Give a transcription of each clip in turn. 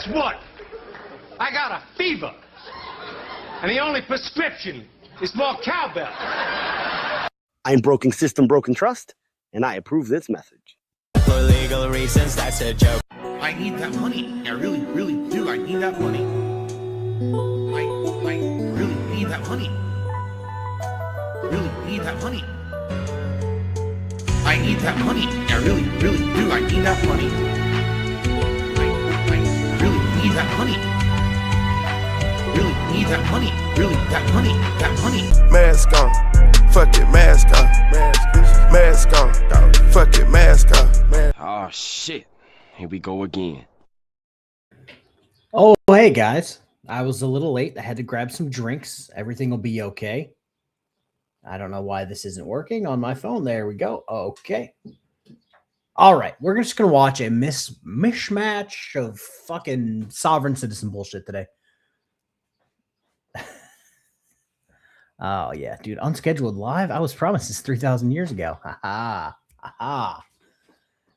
guess what? I got a fever. And the only prescription is more cowbell. I'm broken system, broken trust, and I approve this message. For legal reasons, that's a joke. I need that money. I really, really do. I need that money. I really need that money. Really need that money. I need that money. I really, really do. I need that money. I really need that money. Really need that money. Really, that money. That money. Mask on. Fuck it, mask on. Mask on. Fuck it, mask on. Oh shit. Here we go again. Oh, hey guys. I was a little late. I had to grab some drinks. Everything will be okay. I don't know why this isn't working on my phone. There we go. Okay. All right. We're just going to watch a mishmash of fucking sovereign citizen bullshit today. Oh, yeah, dude. Unscheduled live? I was promised this 3,000 years ago. Ha ha.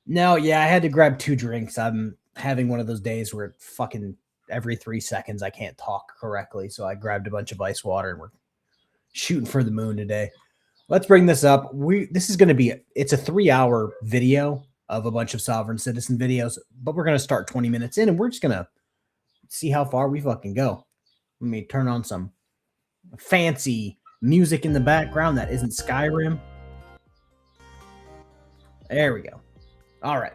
No, yeah, I had to grab 2 drinks. I'm having one of those days where fucking every 3 seconds I can't talk correctly. So I grabbed a bunch of ice water and we're shooting for the moon today. Let's bring this up. This is going to be, it's a 3-hour video of a bunch of sovereign citizen videos, but we're going to start 20 minutes in and we're just going to see how far we fucking go. Let me turn on some fancy music in the background that isn't Skyrim. There we go. All right.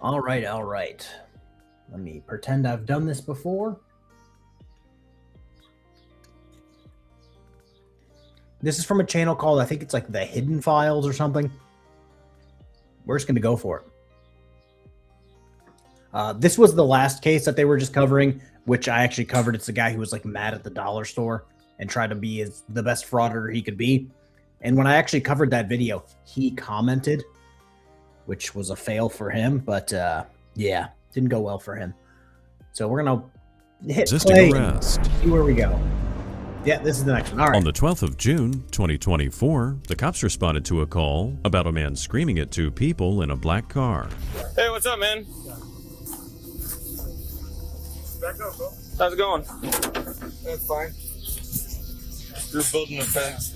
All right. Let me pretend I've done this before. This is from a channel called, I think it's like The Hidden Files or something. We're just going to go for it. This was the last case that they were just covering, which I actually covered. It's the guy who was like mad at the dollar store and tried to be the best frauder he could be. And when I actually covered that video, he commented, which was a fail for him. But yeah, didn't go well for him. So we're going to hit play and see where we go. Yeah, this is the next one. All right. On the 12th of June, 2024, the cops responded to a call about a man screaming at 2 people in a black car. Hey, what's up, man? Back up, bro. How's it going? That's fine. You're building a fence.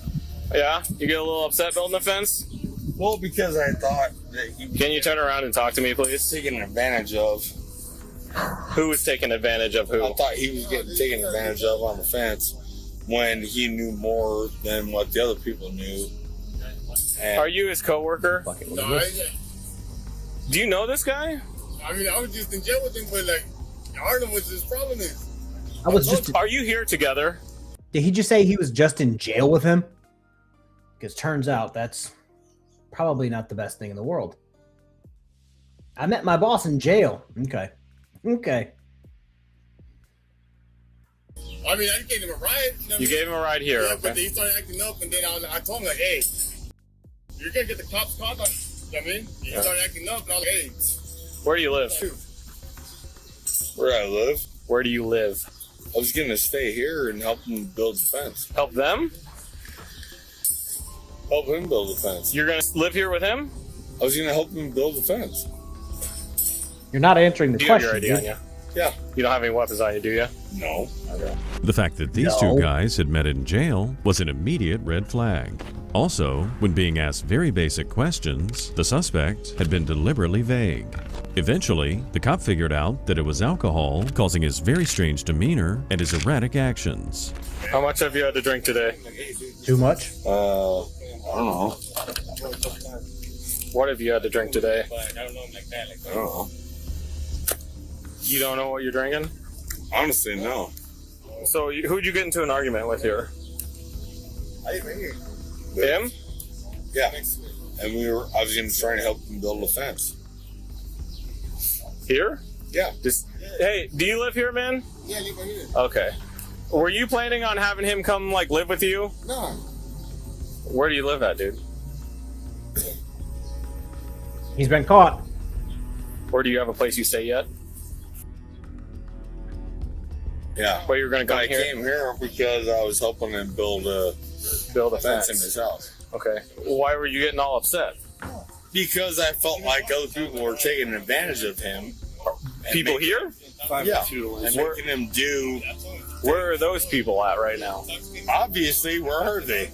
Yeah? You get a little upset building a fence? Well, because I thought that he was Can you turn around and talk to me, please? taken advantage of. Who was taking advantage of who? I thought he was getting taken advantage of on the fence when he knew more than what the other people knew. And Are you his coworker? no, Do you know this guy? I mean, I was just in jail with him, but like, I don't know what his problem is. I was just. Are you here together? Did he just say he was just in jail with him? Because turns out that's probably not the best thing in the world. I met my boss in jail. Okay. I mean, I gave him a ride. You gave him a ride here, yeah, but okay. then he started acting up, and then I told him, like, hey, you're going to get the cops called on you. I mean, he started acting up, and I was like, hey. Where do you live? Where I live? Where do you live? I was going to stay here and help him build the fence. Help them? Help him build the fence. You're going to live here with him? I was going to help him build the fence. You're not answering the Do you have question. your ID on you? Yeah. You don't have any weapons on you, do you? No. Okay. The fact that these 2 guys had met in jail was an immediate red flag. Also, when being asked very basic questions, the suspect had been deliberately vague. Eventually, the cop figured out that it was alcohol causing his very strange demeanor and his erratic actions. How much have you had to drink today? Too much? I don't know. What have you had to drink today? I don't know. You don't know what you're drinking? Honestly, no. So who'd you get into an argument with here? Him? Yeah. And I was going to try and help him build a fence. Here? Yeah. Hey, do you live here, man? Yeah, I live right here. Okay. Were you planning on having him come, like, live with you? No. Where do you live at, dude? He's been caught. Or do you have a place you stay yet? Yeah. Well, you were going to come I here? came here because I was helping him build a fence in his house. Okay. Why were you getting all upset? Because I felt like other people were taking advantage of him People here? Yeah, and making them do. Where are those people at right now? Obviously, where are they?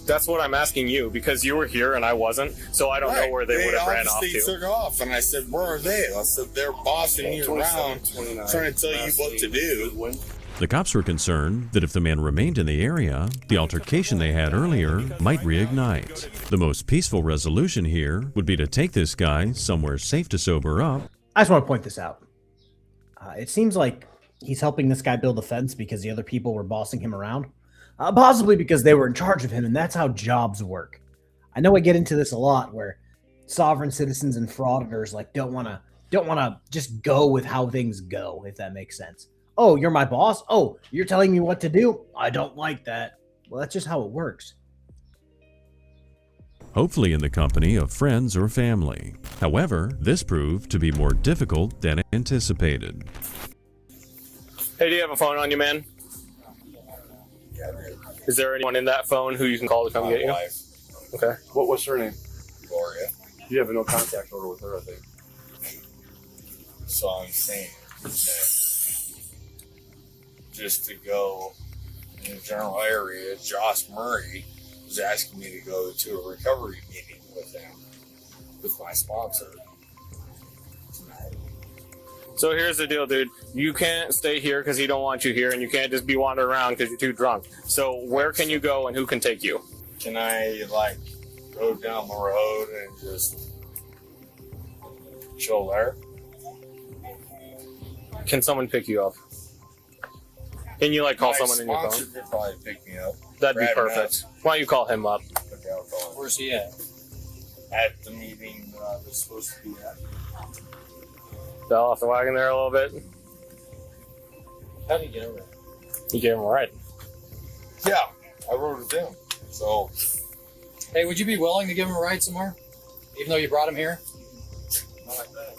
That's what I'm asking you, because you were here and I wasn't, so I don't know where they would have ran off They to. took off, and I said, where are they? I said, they're bossing you around, trying to tell you what to do. The cops were concerned that if the man remained in the area, the altercation they had earlier might reignite. The most peaceful resolution here would be to take this guy somewhere safe to sober up. I just want to point this out. It seems like he's helping this guy build a fence because the other people were bossing him around. Possibly because they were in charge of him, and that's how jobs work. I know I get into this a lot, where sovereign citizens and frauditors like don't want to just go with how things go, if that makes sense. Oh, you're my boss? Oh, you're telling me what to do? I don't like that. Well, that's just how it works. Hopefully in the company of friends or family. However, this proved to be more difficult than anticipated. Hey, do you have a phone on you, man? Is there anyone in that phone who you can call to come get you? Wife, Okay. What's her name? Gloria. You have a no contact order with her, I think. So I'm saying that just to go in the general area, Josh Murray was asking me to go to a recovery meeting with him, with my sponsor. So here's the deal, dude. You can't stay here because he don't want you here, and you can't just be wandering around because you're too drunk. So where can you go, and who can take you? Can I, like, go down the road and just chill there? Can someone pick you up? Can you, like, call My someone in your sponsor phone? could probably pick me up. That'd be Grab him perfect. Why don't you call him up? Okay, I'll call him. Where's he at? At the meeting I was supposed to be at. Fell off the wagon there a little bit. How did you get over there? You gave him a ride. Yeah, I wrote it down. So, Hey, would you be willing to give him a ride somewhere? Even though you brought him here? not like that.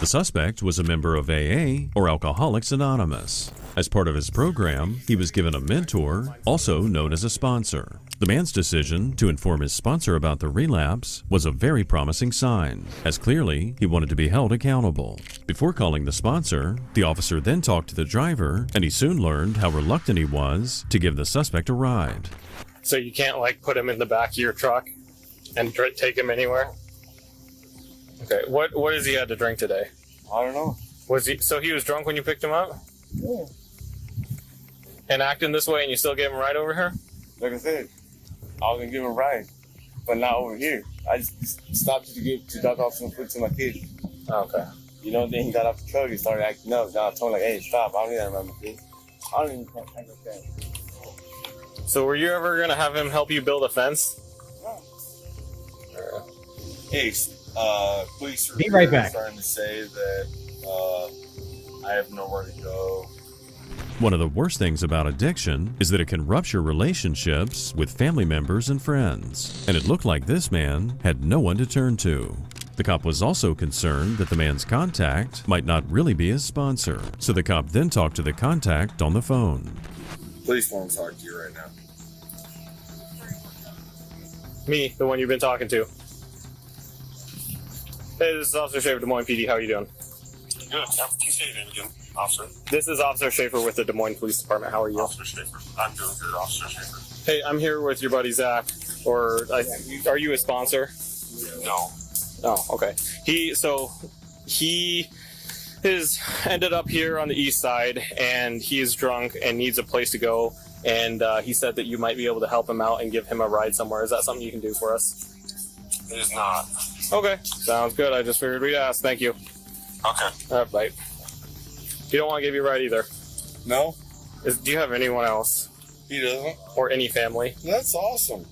The suspect was a member of AA, or Alcoholics Anonymous. As part of his program, he was given a mentor, also known as a sponsor. The man's decision to inform his sponsor about the relapse was a very promising sign, as clearly he wanted to be held accountable. Before calling the sponsor, the officer then talked to the driver, and he soon learned how reluctant he was to give the suspect a ride. So you can't, like, put him in the back of your truck and take him anywhere? Okay, what has he had to drink today? I don't know. So he was drunk when you picked him up? Yeah. And acting this way, and you still gave him a ride over here? Like I said, I was gonna give him a ride, but not over here. I just stopped to drop off some food to my kid. Okay. You know, then he got off the truck, he started acting up. Now I told him, like, hey, stop, I don't need that around my kid. I don't even act like that. So were you ever going to have him help you build a fence? Hey, police Be right back. Trying to say that I have nowhere to go. One of the worst things about addiction is that it can rupture relationships with family members and friends. And it looked like this man had no one to turn to. The cop was also concerned that the man's contact might not really be his sponsor. So the cop then talked to the contact on the phone. Police won't talk to you right now. Me, the one you've been talking to. Hey, this is Officer Schaefer, Des Moines PD. How are you doing? Good. Can you say it again, officer? This is Officer Schaefer with the Des Moines Police Department. How are you? Officer Schaefer. I'm doing good, Officer Schaefer. Hey, I'm here with your buddy Zach. Are you a sponsor? No. Oh, okay. He has ended up here on the east side, and he is drunk and needs a place to go. And he said that you might be able to help him out and give him a ride somewhere. Is that something you can do for us? It is not. Okay, sounds good. I just figured we'd ask. Thank you. Okay. All right, bye. You don't want to give you a ride either. No, Do you have anyone else he doesn't. or any family? That's awesome.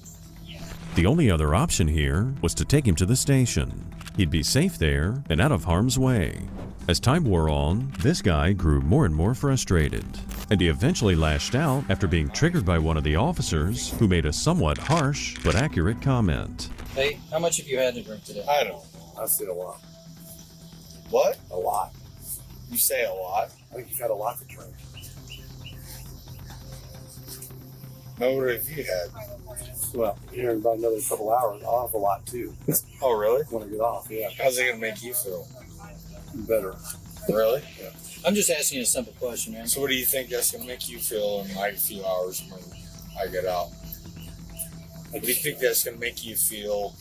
The only other option here was to take him to the station. He'd be safe there and out of harm's way. As time wore on, this guy grew more and more frustrated, and he eventually lashed out after being triggered by one of the officers who made a somewhat harsh but accurate comment. Hey, how much have you had to drink today? I don't. I've seen a lot. What? A lot. You say a lot? I think you've had a lot to drink. No, what have you had? Well, here in about another couple hours, I'll have a lot too. Oh, really? When I get off, yeah. How's it gonna make you feel? better. Really? Yeah. I'm just asking you a simple question, man. So what do you think that's going to make you feel in like a few hours when I get out? What do you think that's going to make you feel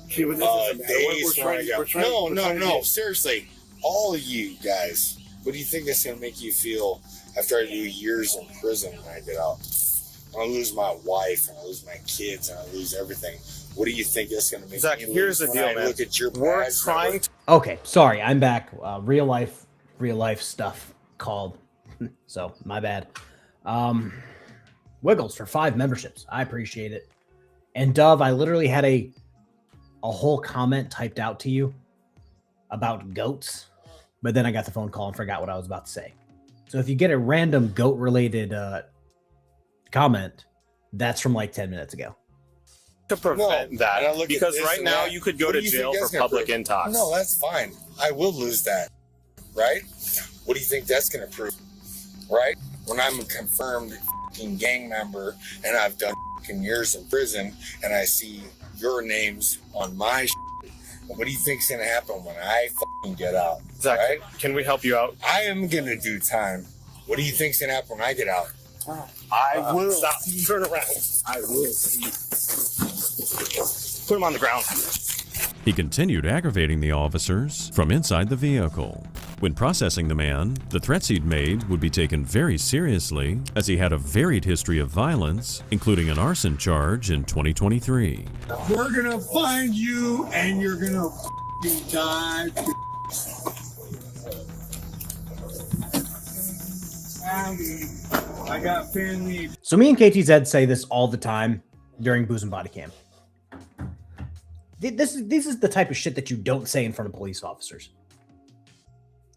days when I get out? No. Seriously, all of you guys, what do you think that's going to make you feel after I do years in prison when I get out? When I lose my wife, and I lose my kids, and I lose everything. What do you think that's going to make Zach, me here's the lose deal, when I man. look at your We're badge trying to... Okay, sorry, I'm back. Real life stuff called. So my bad. Wiggles for 5 memberships. I appreciate it. And Dove, I literally had a whole comment typed out to you about goats, but then I got the phone call and forgot what I was about to say. So if you get a random goat related comment, that's from like 10 minutes ago. to prevent that, because right now that. you could go What to do you think jail that's for gonna public prove? intox. No, that's fine. I will lose that, right? What do you think that's going to prove, right? When I'm a confirmed f***ing gang member and I've done f***ing years in prison and I see your names on my shit, what do you think's going to happen when I f***ing get out? Zach, right? Can we help you out? I am going to do time. What do you think's going to happen when I get out? I will. Stop. Turn around. I will. Put him on the ground. He continued aggravating the officers from inside the vehicle. When processing the man, the threats he'd made would be taken very seriously, as he had a varied history of violence, including an arson charge in 2023. We're going to find you and you're going to f***ing die. I got family. So me and KTZ say this all the time during Booze and Body Cam. This is the type of shit that you don't say in front of police officers.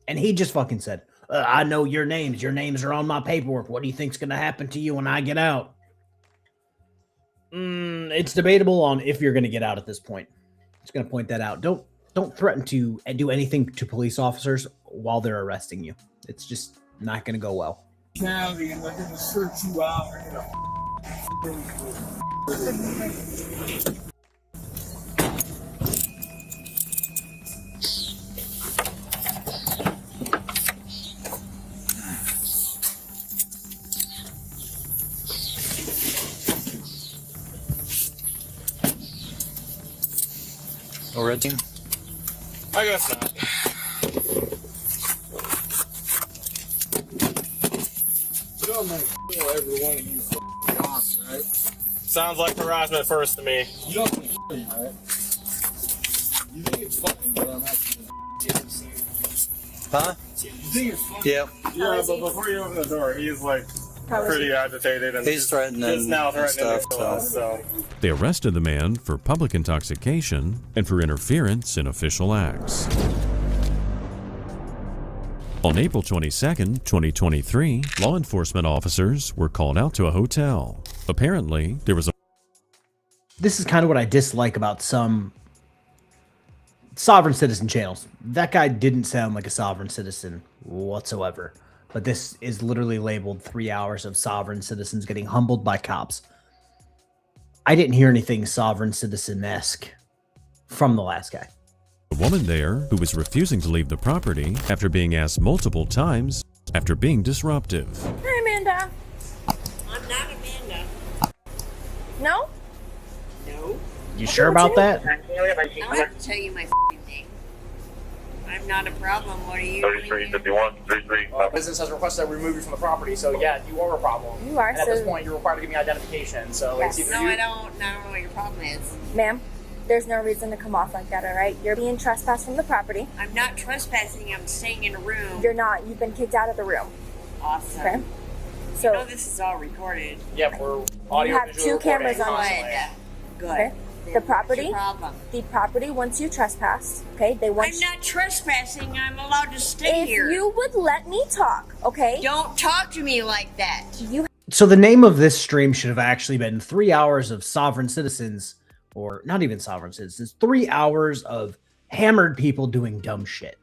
And he just fucking said, I know your names. Your names are on my paperwork. What do you think's going to happen to you when I get out? It's debatable on if you're going to get out at this point. Just going to point that out. Don't threaten to do anything to police officers while they're arresting you. It's just not going to go well. County and they're going to search you out. No red team? I guess not. I'm gonna kill every one of you f***ing cops, right? Sounds like harassment first to me. You don't think it's funny, right? You think it's funny, but I'm actually Huh? You think it's funny? Yeah. Yeah, but before you open the door, he's like pretty agitated and He's threatening he's now and threatening stuff, to kill us, so. They arrested the man for public intoxication and for interference in official acts. On April 22nd, 2023, law enforcement officers were called out to a hotel. Apparently, there was a... This is kind of what I dislike about some sovereign citizen channels. That guy didn't sound like a sovereign citizen whatsoever. But this is literally labeled 3 hours of sovereign citizens getting humbled by cops. I didn't hear anything sovereign citizen-esque from the last guy. A woman there who was refusing to leave the property after being asked multiple times after being disruptive. Hi, Amanda. I'm not Amanda. No? No. You sure about that? I don't have to tell you my f***ing name. I'm not a problem. What are you doing? 3351, 33. Business has requested that we remove you from the property, so yeah, you are a problem. You are, and at this point, you're required to give me identification, so yes. it's either No, you... I don't know what your problem is. Ma'am, there's no reason to come off like that, all right? You're being trespassed from the property. I'm not trespassing. I'm staying in a room. You're not. You've been kicked out of the room. Awesome. Okay? So, you know this is all recorded. Yeah, we're audio you have 2 cameras on it. Good. Okay? The property, once you trespass, okay? They want. I'm not trespassing. I'm allowed to stay here. If you would let me talk, okay? Don't talk to me like that. So the name of this stream should have actually been 3 hours of sovereign citizens, or not even sovereign citizens, 3 hours of hammered people doing dumb shit.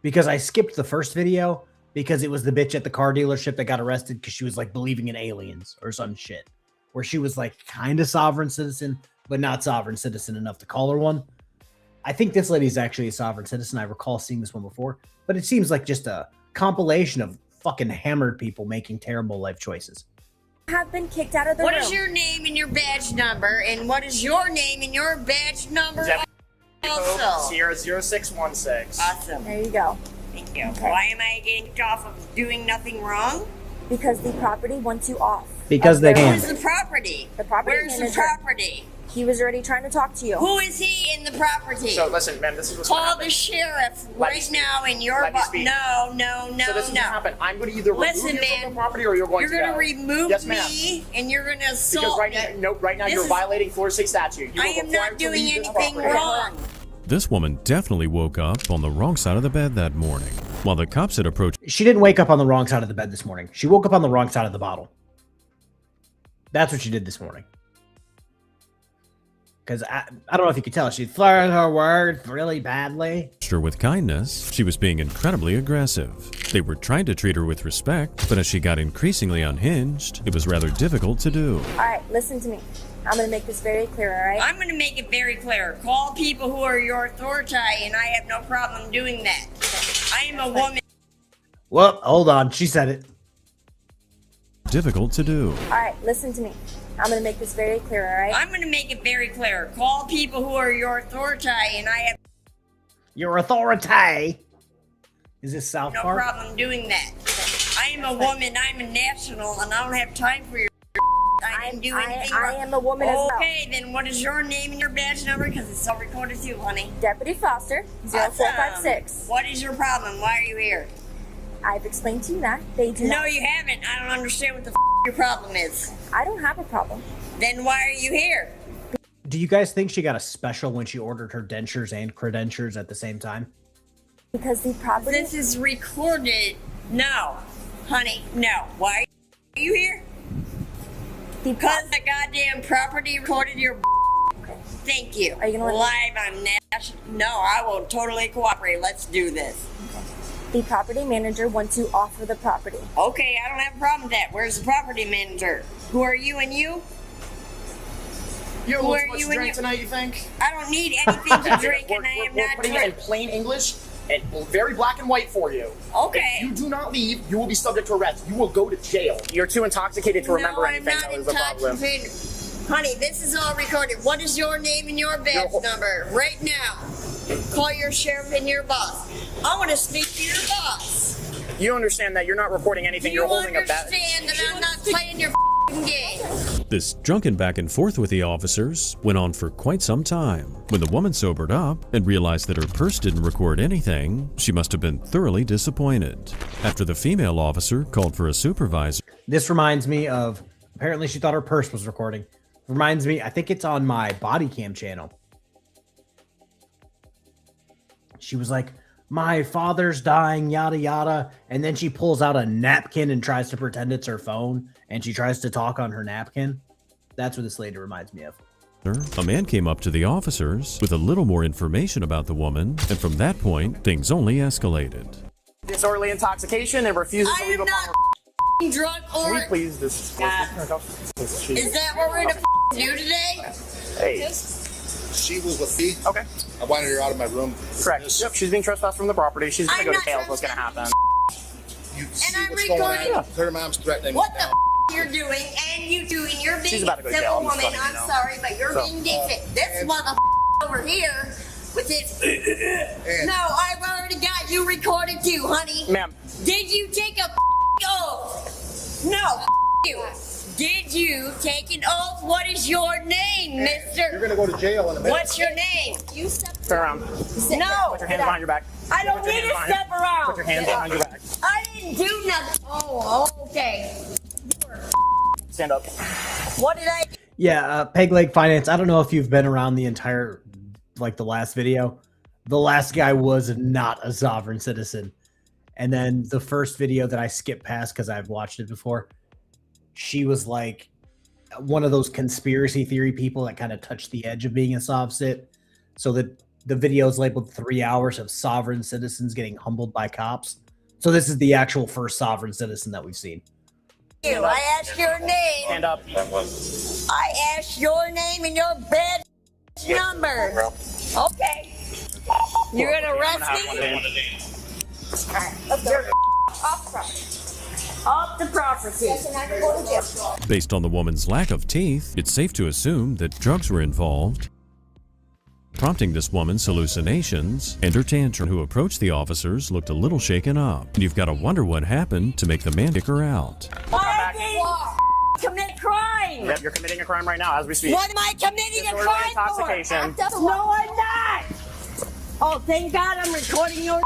Because I skipped the first video because it was the bitch at the car dealership that got arrested because she was like believing in aliens or some shit. Where she was like kind of sovereign citizen, but not sovereign citizen enough to call her one. I think this lady is actually a sovereign citizen. I recall seeing this one before, but it seems like just a compilation of fucking hammered people making terrible life choices. Have been kicked out of the What room. is your name and your badge number? And what is your name and your badge number? Also. Sierra 0616. Awesome. There you go. Thank you. Okay. Why am I getting kicked off of doing nothing wrong? Because the property wants you off. Because they can. Where's the property? The property Where's manager. the property? He was already trying to talk to you. Who is he in the property? So listen, ma'am, this is what's gonna Call happen. the sheriff Let right me now in your Let me speak. No. So this is what happened. I'm going to either remove Listen, you man, from the property or you're going to gonna go. remove Yes, ma'am. me and you're gonna assault Because right me. now, no, right now This you're is- violating floor 6 statute. You I are am required not to doing leave this anything property. wrong. This woman definitely woke up on the wrong side of the bed that morning. While the cops had approached, She didn't wake up on the wrong side of the bed this morning. She woke up on the wrong side of the bottle. That's what she did this morning. Because I don't know if you could tell, she slurred her words really badly. her with kindness, she was being incredibly aggressive. They were trying to treat her with respect, but as she got increasingly unhinged, it was rather difficult to do. All right, listen to me. I'm going to make this very clear, all right? I'm going to make it very clear. Call people who are your authority, and I have no problem doing that. I am a woman. Well, hold on. She said it. Difficult to do. All right, listen to me. I'm going to make this very clear, all right? I'm going to make it very clear. Call people who are your authority, and I have Your authority. Is this South no Park? problem doing that. I am a woman. I'm a national, and I don't have time for your I didn't do anything I wrong. am a woman as well. Okay, then what is your name and your badge number? Because it's all recorded too, honey. Deputy Foster, 0456. What is your problem? Why are you here? I've explained to you that. They do No, not. you haven't. I don't understand what the your problem is. I don't have a problem. Then why are you here? Do you guys think she got a special when she ordered her dentures and credentures at the same time? Because the property... This is recorded. No, honey, no. Why are you here? Because the goddamn property recorded your Thank you. Are you gonna let me- Live on national? No, I will totally cooperate. Let's do this. The property manager wants you off of the property. Okay, I don't have a problem with that. Where's the property manager? Who are you and you? You Who want are much you to and drink you? tonight, you think? I don't need anything to drink, and I am We're not putting it in drinking. plain English and very black and white for you. Okay. If you do not leave, you will be subject to arrest. You will go to jail. You're too intoxicated to remember No, I'm anything. not That was the problem. intoxicated. Honey, this is all recorded. What is your name and your badge number right now? Call your sheriff and your boss. I want to speak to your boss. You understand that you're not recording anything. You You're holding a bet. understand that I'm not playing your game. This drunken back and forth with the officers went on for quite some time. When the woman sobered up and realized that her purse didn't record anything, she must have been thoroughly disappointed. After the female officer called for a supervisor, This reminds me of, apparently she thought her purse was recording. Reminds me, I think it's on my body cam channel. She was like, my father's dying, yada, yada. And then she pulls out a napkin and tries to pretend it's her phone. And she tries to talk on her napkin. That's what this lady reminds me of. a man came up to the officers with a little more information about the woman, and from that point, things only escalated. Disorderly intoxication and refuses to I leave am upon not drunk Can or... we please this? Is that what we're gonna do today? Hey. She was with me. Okay. I wanted her out of my room. Correct. Yep, she's being trespassed from the property. She's gonna I'm go to not jail. Is what's gonna happen? You see I'm what's going recording. on. Her mom's threatening What me the now. you're doing, and you doing, you're being She's about to go to civil jail, I'm just woman. letting you I'm know. sorry, but you're So, being decent. This mother over here with his... And No, I've already got you recorded too, honey. Ma'am. Did you take a oath? No, you. Did you take an oath? What is your name, you're mister? gonna go to jail in a minute. What's your name? You step... Turn around. No. Put your hands behind your back. I don't Put your need to hands behind- step around. Put your hands behind your back. I didn't do nothing. Oh, okay. Stand up. What did I... Yeah, Peg Leg Finance. I don't know if you've been around the entire, like the last video. The last guy was not a sovereign citizen. And then the first video that I skipped past because I've watched it before, she was like one of those conspiracy theory people that kind of touched the edge of being a sov cit. So that the video is labeled 3 hours of sovereign citizens getting humbled by cops. So this is the actual first sovereign citizen that we've seen. I asked your name. Stand up. I asked your name and your badge number. Okay. You're gonna arrest me? Alright, let's go. Off the property. Off the property. Yes, and I can go to jail. Based on the woman's lack of teeth, it's safe to assume that drugs were involved, prompting this woman's hallucinations and her tantrum. Who approached the officers looked a little shaken up. And you've got to wonder what happened to make the man kick her out. I didn't commit crime. Yep, you're committing a crime right now as we speak. What am I committing a Disorderly crime intoxication. for? No, I'm not. Oh, thank God I'm recording your.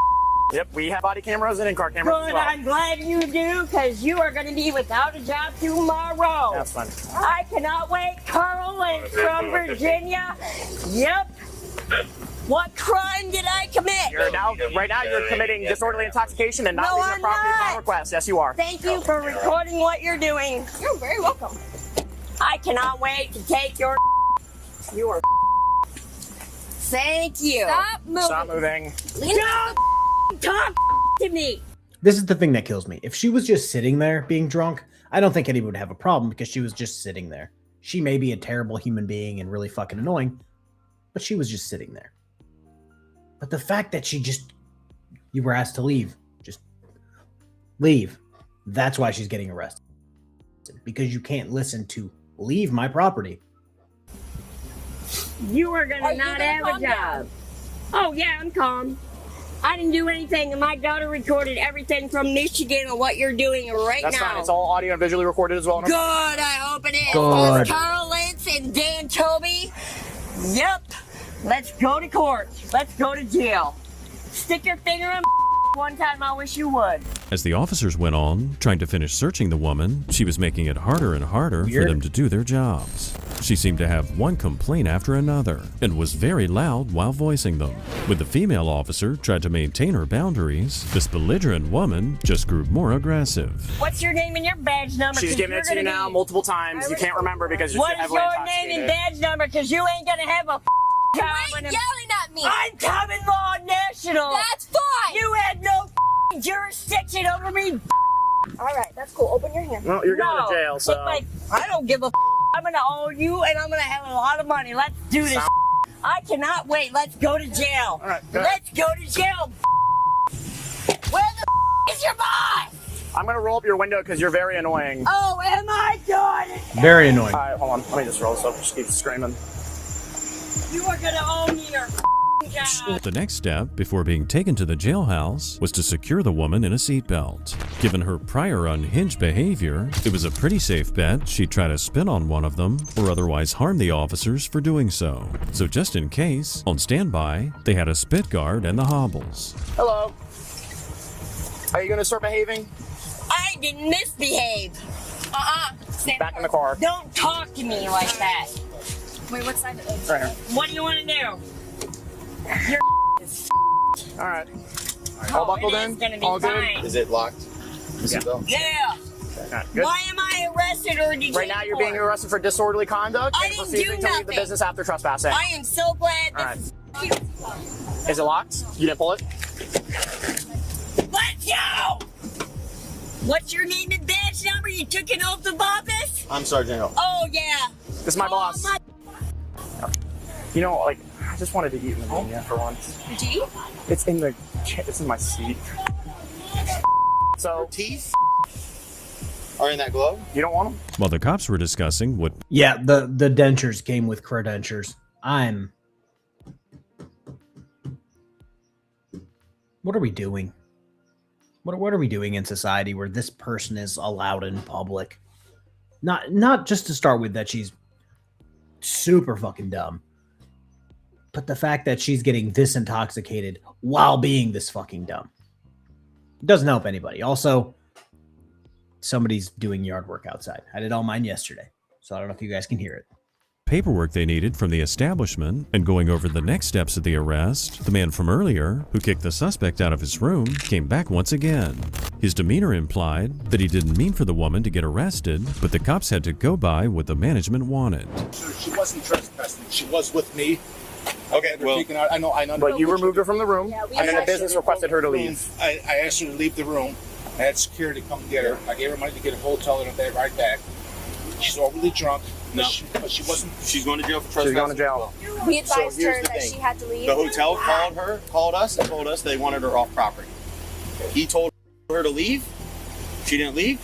Yep, we have body cameras and in-car cameras as Good, well. I'm glad you do, because you are going to be without a job tomorrow. That's fun. I cannot wait. Carl is from Virginia. Yep. What crime did I commit? Right now you're committing disorderly intoxication and not No, leaving I'm the property not. upon request. Yes, you are. Thank you for recording what you're doing. You're very welcome. I cannot wait to take your. You are. Thank you. Stop moving. Stop moving. Don't talk to me. This is the thing that kills me. If she was just sitting there being drunk, I don't think anyone would have a problem because she was just sitting there. She may be a terrible human being and really fucking annoying, but she was just sitting there. But the fact that you were asked to leave, just leave. That's why she's getting arrested. Because you can't listen to leave my property. You are going to not have a job. Oh, yeah, I'm calm. I didn't do anything, and my daughter recorded everything from Michigan on what you're doing right That's now. fine. It's all audio and visually recorded as well. Good, I hope it is. Good. Carl Lentz and Dan Toby. Yep. Let's go to court. Let's go to jail. Stick your finger in one time, I wish you would. As the officers went on, trying to finish searching the woman, she was making it harder and harder for them to do their jobs. She seemed to have one complaint after another, and was very loud while voicing them. When the female officer tried to maintain her boundaries, this belligerent woman just grew more aggressive. What's your name and your badge number? She's giving it to you now multiple times. You can't remember because you're What is heavily your intoxicated. name and badge number? Because you ain't going to have a job. Quit yelling at me. I'm common law national. That's fine. You had no jurisdiction over me. All right, that's cool. Open your hand. Well, you're going to jail, so. I don't give a I'm going to owe you, and I'm going to have a lot of money. Let's do this. I cannot wait. Let's go to jail. All right, let's go to jail. Where the is your boss? I'm going to roll up your window because you're very annoying. Oh, am I good? Very annoying. All right, hold on. Let me just roll this up. Just keep screaming. You are going to owe me your job. The next step, before being taken to the jailhouse, was to secure the woman in a seatbelt. Given her prior unhinged behavior, it was a pretty safe bet she'd try to spin on one of them or otherwise harm the officers for doing so. So just in case, on standby, they had a spit guard and the hobbles. Hello. Are you going to start behaving? I didn't misbehave. Stand Back in the car. Don't talk to me like that. Wait, what side of it? Right here. What do you want to do? You're All right. All buckled it in? is gonna be All good? fine. Is it locked? Yeah. Yeah. All right, good. Why am I arrested or detained? Right now you're being arrested for disorderly conduct I and didn't proceeding do to leave the nothing. business after trespassing. I am so glad All right. this Is it locked? You didn't pull it? Let's go! What's your name and badge number? You took an oath of office? I'm Sergeant Hill. Oh, yeah. This is my boss. You know, like, I just wanted to eat in the room, for once. Did you eat? It's in my seat. So, Teeth are in that glove? You don't want them? While the cops were discussing what... Yeah, the dentures came with credentures. What are we doing? What are we doing in society where this person is allowed in public? Not just to start with that she's super fucking dumb, but the fact that she's getting this intoxicated while being this fucking dumb. It doesn't help anybody. Also, somebody's doing yard work outside. I did all mine yesterday, so I don't know if you guys can hear it. Paperwork they needed from the establishment, and going over the next steps of the arrest, the man from earlier, who kicked the suspect out of his room, came back once again. His demeanor implied that he didn't mean for the woman to get arrested, but the cops had to go by what the management wanted. She wasn't trespassing. She was with me. Okay, well, I know. But you removed her from the room, and then the business requested her to leave. I asked her to leave the room. I had security come get her. I gave her money to get a hotel and a bed right back. She's overly drunk. No. But she wasn't. She's going to jail for She's trespassing. going to jail. We advised here's her the that thing. she had to leave. The hotel called us and told us they wanted her off property. He told her to leave. She didn't leave.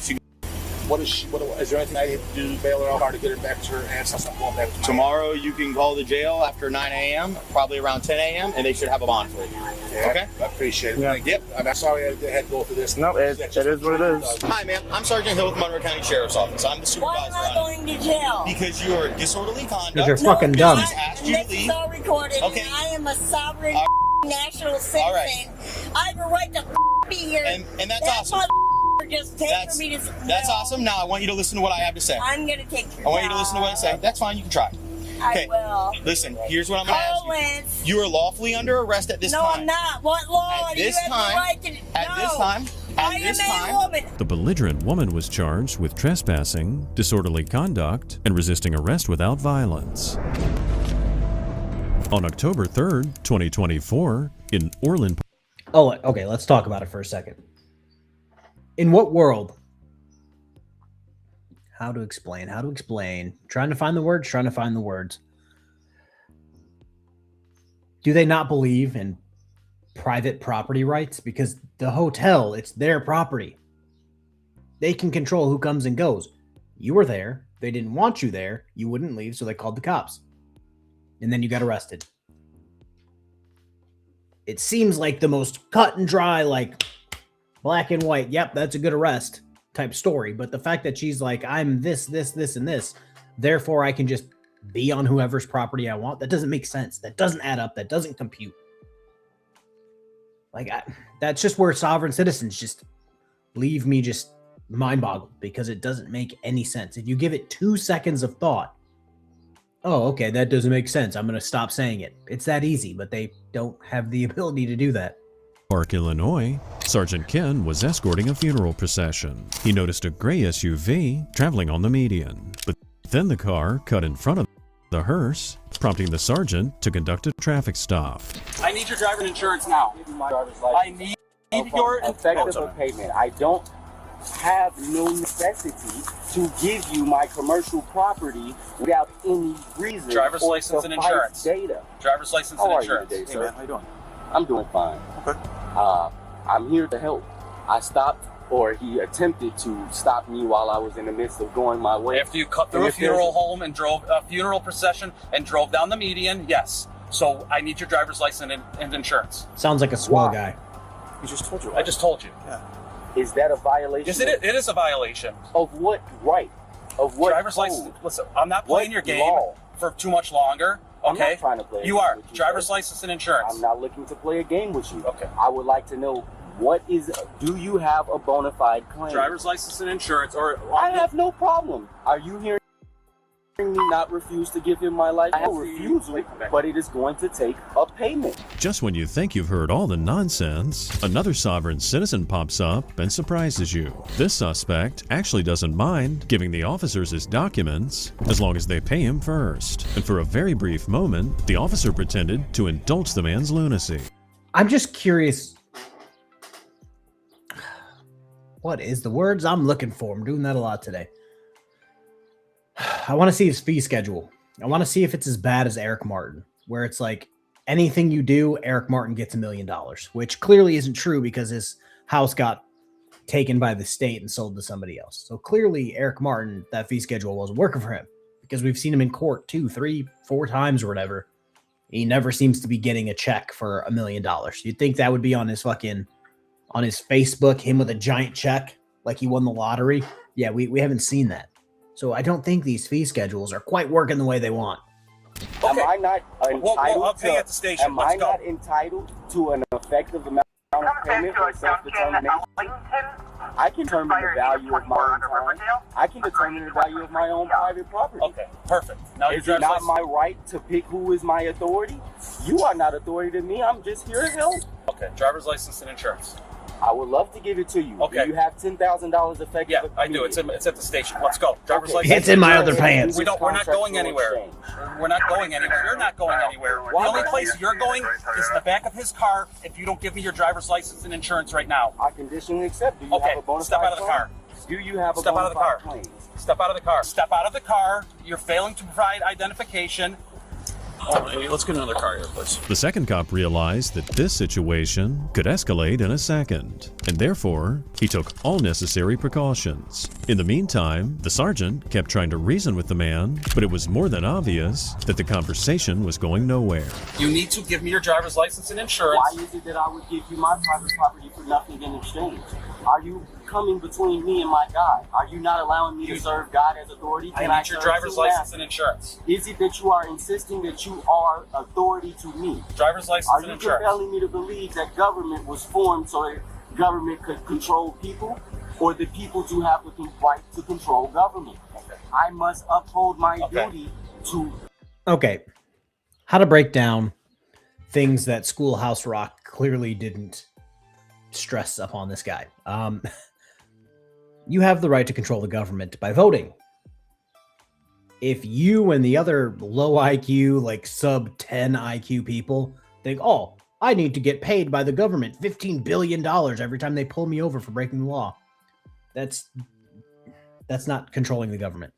What is she? Is there anything I need to do to bail her out or to get her back to her aunt's house? I'm going back to my Tomorrow you can call the jail after 9 a.m., probably around 10 a.m., and they should have a bond for you. Yeah, Okay? I appreciate it. Yeah. Yep. I'm sorry I had to go through this. No, it is what it is. Hi, ma'am. I'm Sergeant Hill with Monroe County Sheriff's Office. I'm the Why supervisor am I on going to jail? it. Because you are disorderly conduct. Because you're fucking dumb. He's asked you to This leave. is all recorded, Okay. and I am a sovereign national citizen. All right. I have a right to be here. And that's that awesome. Just take That's, for me to. that's no. awesome. Now I want you to listen to what I have to say. I'm gonna take your. I want you to listen to what I say. That's fine. You can try. I will. Listen, here's what I'm going to ask Call Lance. you. You are lawfully under arrest at this No, time. I'm not. What law? At Do you this have the time- right to? At no. this time. I At this am time. a woman. The belligerent woman was charged with trespassing, disorderly conduct, and resisting arrest without violence. On October 3rd, 2024, in Orland. Oh, okay, let's talk about it for a second. In what world? How to explain? Trying to find the words. Do they not believe in private property rights? Because the hotel, it's their property. They can control who comes and goes. You were there. They didn't want you there. You wouldn't leave, so they called the cops. And then you got arrested. It seems like the most cut and dry, like black and white, yep, that's a good arrest type story. But the fact that she's like, I'm this, and this, therefore I can just be on whoever's property I want, that doesn't make sense. That doesn't add up. That doesn't compute. Like, that's just where sovereign citizens just leave me just mind-boggled, because it doesn't make any sense. If you give it 2 seconds of thought, oh, okay, that doesn't make sense, I'm going to stop saying it. It's that easy, but they don't have the ability to do that. Park, Illinois, Sergeant Ken was escorting a funeral procession. He noticed a gray SUV traveling on the median, but then the car cut in front of the hearse, prompting the sergeant to conduct a traffic stop. I need your driver's insurance now. I need your effective payment. I don't have no necessity to give you my commercial property without any reason. Driver's license and insurance. Data. Driver's license How and are insurance. you today, Hey, sir? man, how you doing? I'm doing fine. Okay. I'm here to help. I stopped, or he attempted to stop me while I was in the midst of going my way. After you cut through a funeral home and drove a funeral procession and drove down the median, yes. So I need your driver's license and insurance. Sounds like a swell guy. I just told you. I just told you. Yeah. Is that a violation? Yes, it is a violation. Of what right? Of what driver's code? license? Listen, I'm not playing What your game law? for too much longer. I'm Okay. not trying to play a You game are. with you, Driver's sir. license and insurance. I'm not looking to play a game with you. Okay. I would like to know do you have a bona fide claim? Driver's license and insurance, or I have no problem. Are you hearing me not refuse to give him my life? I have refusal, but it is going to take a payment. Just when you think you've heard all the nonsense, another sovereign citizen pops up and surprises you. This suspect actually doesn't mind giving the officers his documents as long as they pay him first. And for a very brief moment, the officer pretended to indulge the man's lunacy. I'm just curious. What is the words I'm looking for? I'm doing that a lot today. I want to see his fee schedule. I want to see if it's as bad as Eric Martin, where it's like anything you do, Eric Martin gets $1 million, which clearly isn't true because his house got taken by the state and sold to somebody else. So clearly Eric Martin, that fee schedule wasn't working for him, because we've seen him in court 2, 3, 4 times or whatever. He never seems to be getting a check for $1 million. You'd think that would be on his on his Facebook, him with a giant check, like he won the lottery. Yeah, we haven't seen that. So I don't think these fee schedules are quite working the way they want. Am I not entitled I'll pay you at the station. Am I not entitled to an effective amount of payment for self-determination? I can determine the value of my own time. I can determine the value of my own private property. Okay, perfect. Now is it not my right to pick who is my authority? You are not authority to me. I'm just here to help. Okay, driver's license and insurance. I would love to give it to you. Okay. Do you have $10,000 effective? Yeah, I do. It's at the station. Let's go. Driver's Okay. license. It's in my other pants. We're not going anywhere. We're not going anywhere. You're not going anywhere. The only place you're going is in the back of his car if you don't give me your driver's license and insurance right now. I conditionally accept. Do you have a bona fide step out of the claim? car. Do you have a Step out of the car. claim? Step out of the car. Step out of the car. You're failing to provide identification. All right, let's get another car here, please. The second cop realized that this situation could escalate in a second, and therefore, he took all necessary precautions. In the meantime, the sergeant kept trying to reason with the man, but it was more than obvious that the conversation was going nowhere. You need to give me your driver's license and insurance. Why is it that I would give you my private property for nothing in exchange? Are you coming between me and my God? Are you not allowing me to serve God as authority? I need your driver's license and insurance. Is it that you are insisting that you are authority to me? Driver's license Are and you insurance. compelling me to believe that government was formed so that government could control people, or the people do have the right to control government? I must uphold my duty to... Okay. How to break down things that Schoolhouse Rock clearly didn't stress upon this guy. You have the right to control the government by voting. If you and the other low IQ, like sub 10 IQ people think, oh, I need to get paid by the government $15 billion every time they pull me over for breaking the law. That's not controlling the government.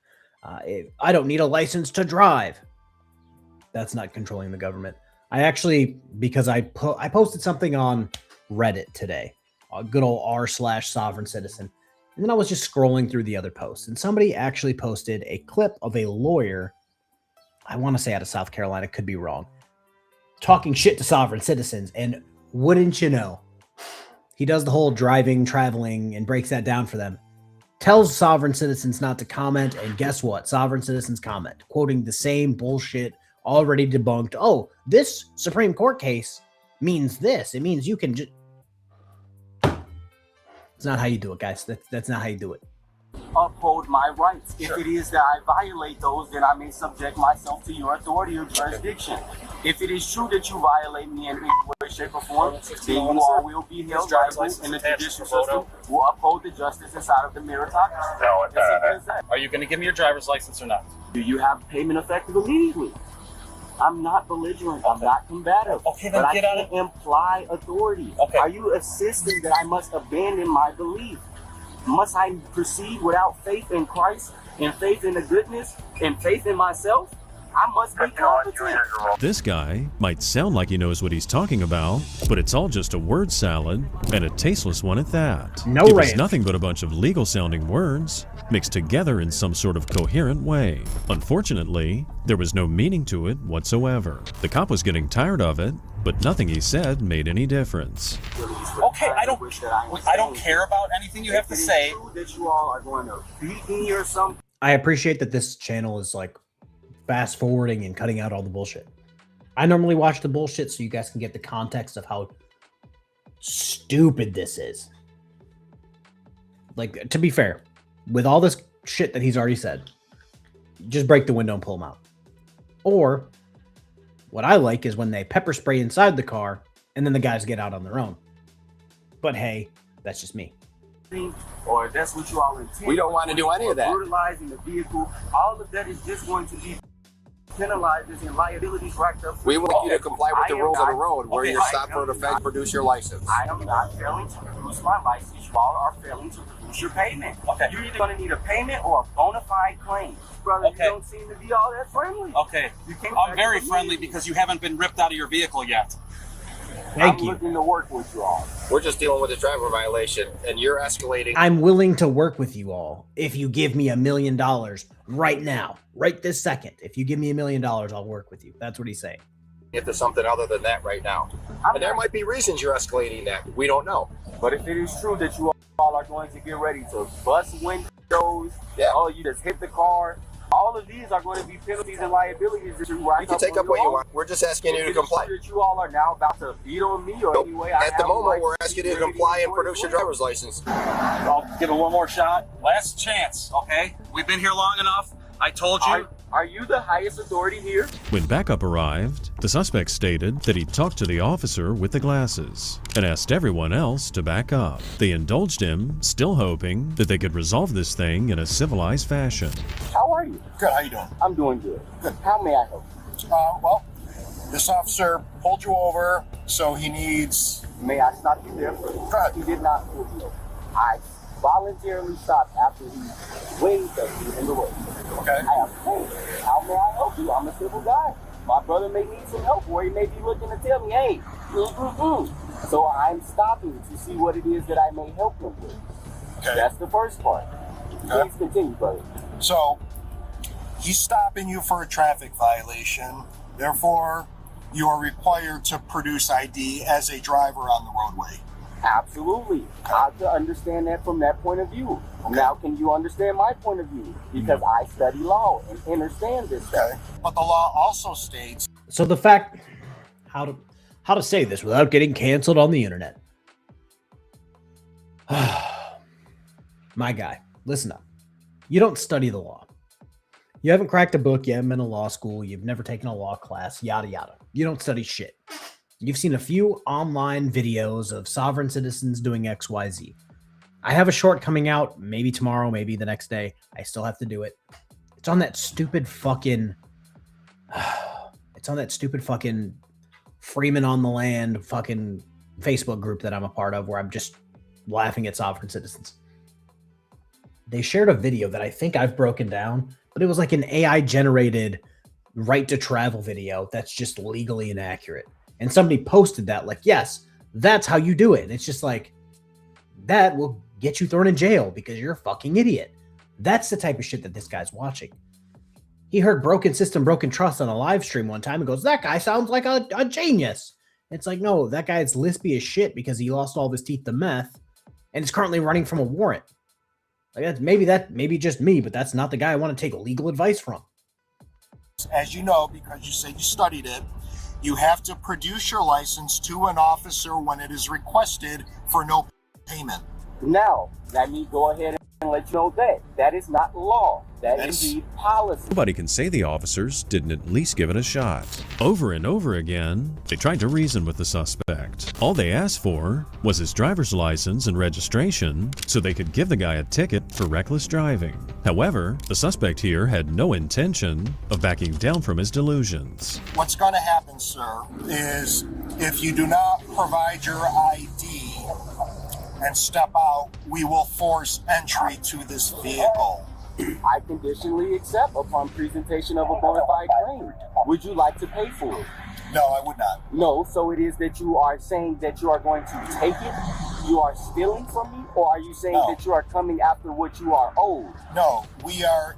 I don't need a license to drive. That's not controlling the government. I actually, because I posted something on Reddit today, a good old r/sovereign citizen. And then I was just scrolling through the other posts, and somebody actually posted a clip of a lawyer, I want to say out of South Carolina, could be wrong, talking shit to sovereign citizens. And wouldn't you know, he does the whole driving, traveling, and breaks that down for them. Tells sovereign citizens not to comment, and guess what? Sovereign citizens comment, quoting the same bullshit already debunked. Oh, this Supreme Court case means this. It means you can just... It's not how you do it, guys. That's not how you do it. Uphold my rights. If it is that I violate those, then I may subject myself to your authority or jurisdiction. If it is true that you violate me in any way, shape, or form, then you all will be held liable, and the judicial system will uphold the justice inside of the meritocracy. Are you going to give me your driver's license or not? Do you have payment effective immediately? I'm not belligerent. I'm not combative. Okay, then but get I out can't imply authority. Okay. Are you insisting that I must abandon my belief? Must I proceed without faith in Christ and faith in the goodness and faith in myself? I must be competent. This guy might sound like he knows what he's talking about, but it's all just a word salad, and a tasteless one at that. No It was ranch. nothing but a bunch of legal-sounding words mixed together in some sort of coherent way. Unfortunately, there was no meaning to it whatsoever. The cop was getting tired of it, but nothing he said made any difference. Okay, I don't care about anything you have to say. That you all are going to beat me or something. I appreciate that this channel is like fast forwarding and cutting out all the bullshit. I normally watch the bullshit so you guys can get the context of how stupid this is. Like, to be fair, with all this shit that he's already said, just break the window and pull him out. Or what I like is when they pepper spray inside the car and then the guys get out on their own. But hey, that's just me. Or that's what you all intend. We don't want to do any of that. Brutalizing the vehicle. All of that is just going to be penalized and liabilities racked up. We want you to comply with the rules of the road. Where you're stopped for an offense, produce your license. I am not failing to produce my license. You all are failing to produce your payment. Okay. You're either going to need a payment or a bona fide claim. Brother, Okay. you don't seem to be all that friendly. Okay. I'm very friendly because you haven't been ripped out of your vehicle yet. Thank I'm you. looking to work with you all. We're just dealing with a driver violation, and you're escalating. I'm willing to work with you all if you give me $1 million right now, right this second. If you give me $1 million, I'll work with you. That's what he's saying. Into something other than that right now. And there might be reasons you're escalating that. We don't know. But if it is true that you all are going to get ready to bust windows, oh, you just hit the car, all of these are going to be penalties and liabilities that you You can take up what you want. We're just asking you to comply. That you all are now about to beat on me or any way. At the moment, we're asking you to comply and produce your driver's license. I'll give it one more shot. Last chance, okay? We've been here long enough. I told you. Are you the highest authority here? When backup arrived, the suspect stated that he talked to the officer with the glasses and asked everyone else to back up. They indulged him, still hoping that they could resolve this thing in a civilized fashion. How are you? Good, how you doing? I'm doing good. Good. How may I help you? Well, this officer pulled you over, so he needs... May I stop you there? Go ahead. He did not pull you over. I voluntarily stopped after he waved at me in the road. Okay. I am saying, how may I help you? I'm a civil guy. My brother may need some help, or he may be looking to tell me, hey, So I'm stopping to see what it is that I may help him with. Okay. That's the first part. Okay. Please continue, brother. So, he's stopping you for a traffic violation. Therefore, you are required to produce ID as a driver on the roadway. Absolutely. I have to understand that from that point of view. Okay. Now, can you understand my point of view? Because I study law and understand this stuff. Okay. But the law also states... So the fact, how to say this without getting canceled on the internet. My guy, listen up. You don't study the law. You haven't cracked a book, you haven't been to law school, you've never taken a law class, yada yada. You don't study shit. You've seen a few online videos of sovereign citizens doing XYZ. I have a short coming out, maybe tomorrow, maybe the next day. I still have to do it. It's on that stupid fucking... It's on that stupid fucking Freeman on the Land fucking Facebook group that I'm a part of where I'm just laughing at sovereign citizens. They shared a video that I think I've broken down, but it was like an AI-generated right to travel video that's just legally inaccurate. And somebody posted that like, yes, that's how you do it. And it's just like, that will get you thrown in jail because you're a fucking idiot. That's the type of shit that this guy's watching. He heard broken system, broken trust on a live stream one time and goes, that guy sounds like a genius. It's like, no, that guy's lispy as shit because he lost all of his teeth to meth and is currently running from a warrant. Like that's maybe just me, but that's not the guy I want to take legal advice from. As you know, because you say you studied it, you have to produce your license to an officer when it is requested for no payment. Now, let me go ahead and let you know that that is not law. That is indeed policy. Nobody can say the officers didn't at least give it a shot. Over and over again, they tried to reason with the suspect. All they asked for was his driver's license and registration so they could give the guy a ticket for reckless driving. However, the suspect here had no intention of backing down from his delusions. What's going to happen, sir, is if you do not provide your ID and step out, we will force entry to this vehicle. I conditionally accept upon presentation of a bona fide claim. Would you like to pay for it? No, I would not. No, so it is that you are saying that you are going to take it? You are stealing from me? Or are you saying that you are coming after what you are owed? No, we are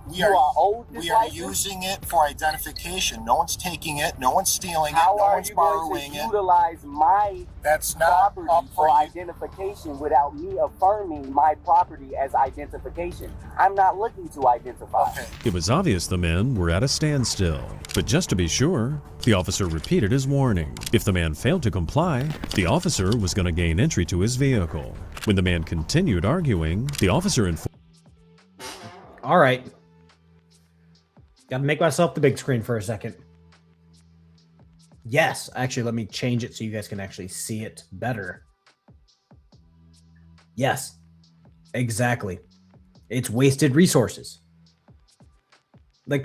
owed this license? using it for identification. No one's taking it, no one's stealing it, How no are one's you going borrowing to it. utilize my That's not property up for for you. identification without me affirming my property as identification? I'm not looking to identify. Okay. It was obvious the men were at a standstill. But just to be sure, the officer repeated his warning. If the man failed to comply, the officer was going to gain entry to his vehicle. When the man continued arguing, the officer informed... All right. Got to make myself the big screen for a second. Yes, actually, let me change it so you guys can actually see it better. Yes, exactly. It's wasted resources. Like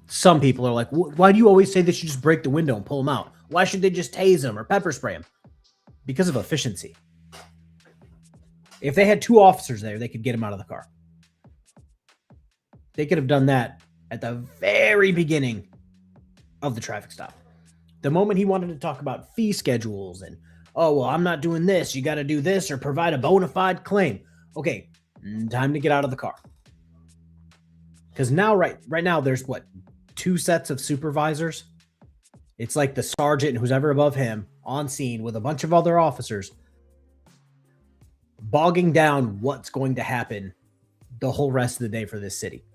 some people are like, why do you always say they should just break the window and pull them out? Why should they just tase them or pepper spray them? Because of efficiency. If they had two officers there, they could get him out of the car. They could have done that at the very beginning of the traffic stop. The moment he wanted to talk about fee schedules and, oh, well, I'm not doing this, you got to do this or provide a bona fide claim. Okay, time to get out of the car. Because now, right now, there's what, 2 sets of supervisors? It's like the sergeant and who's ever above him on scene with a bunch of other officers bogging down what's going to happen the whole rest of the day for this city.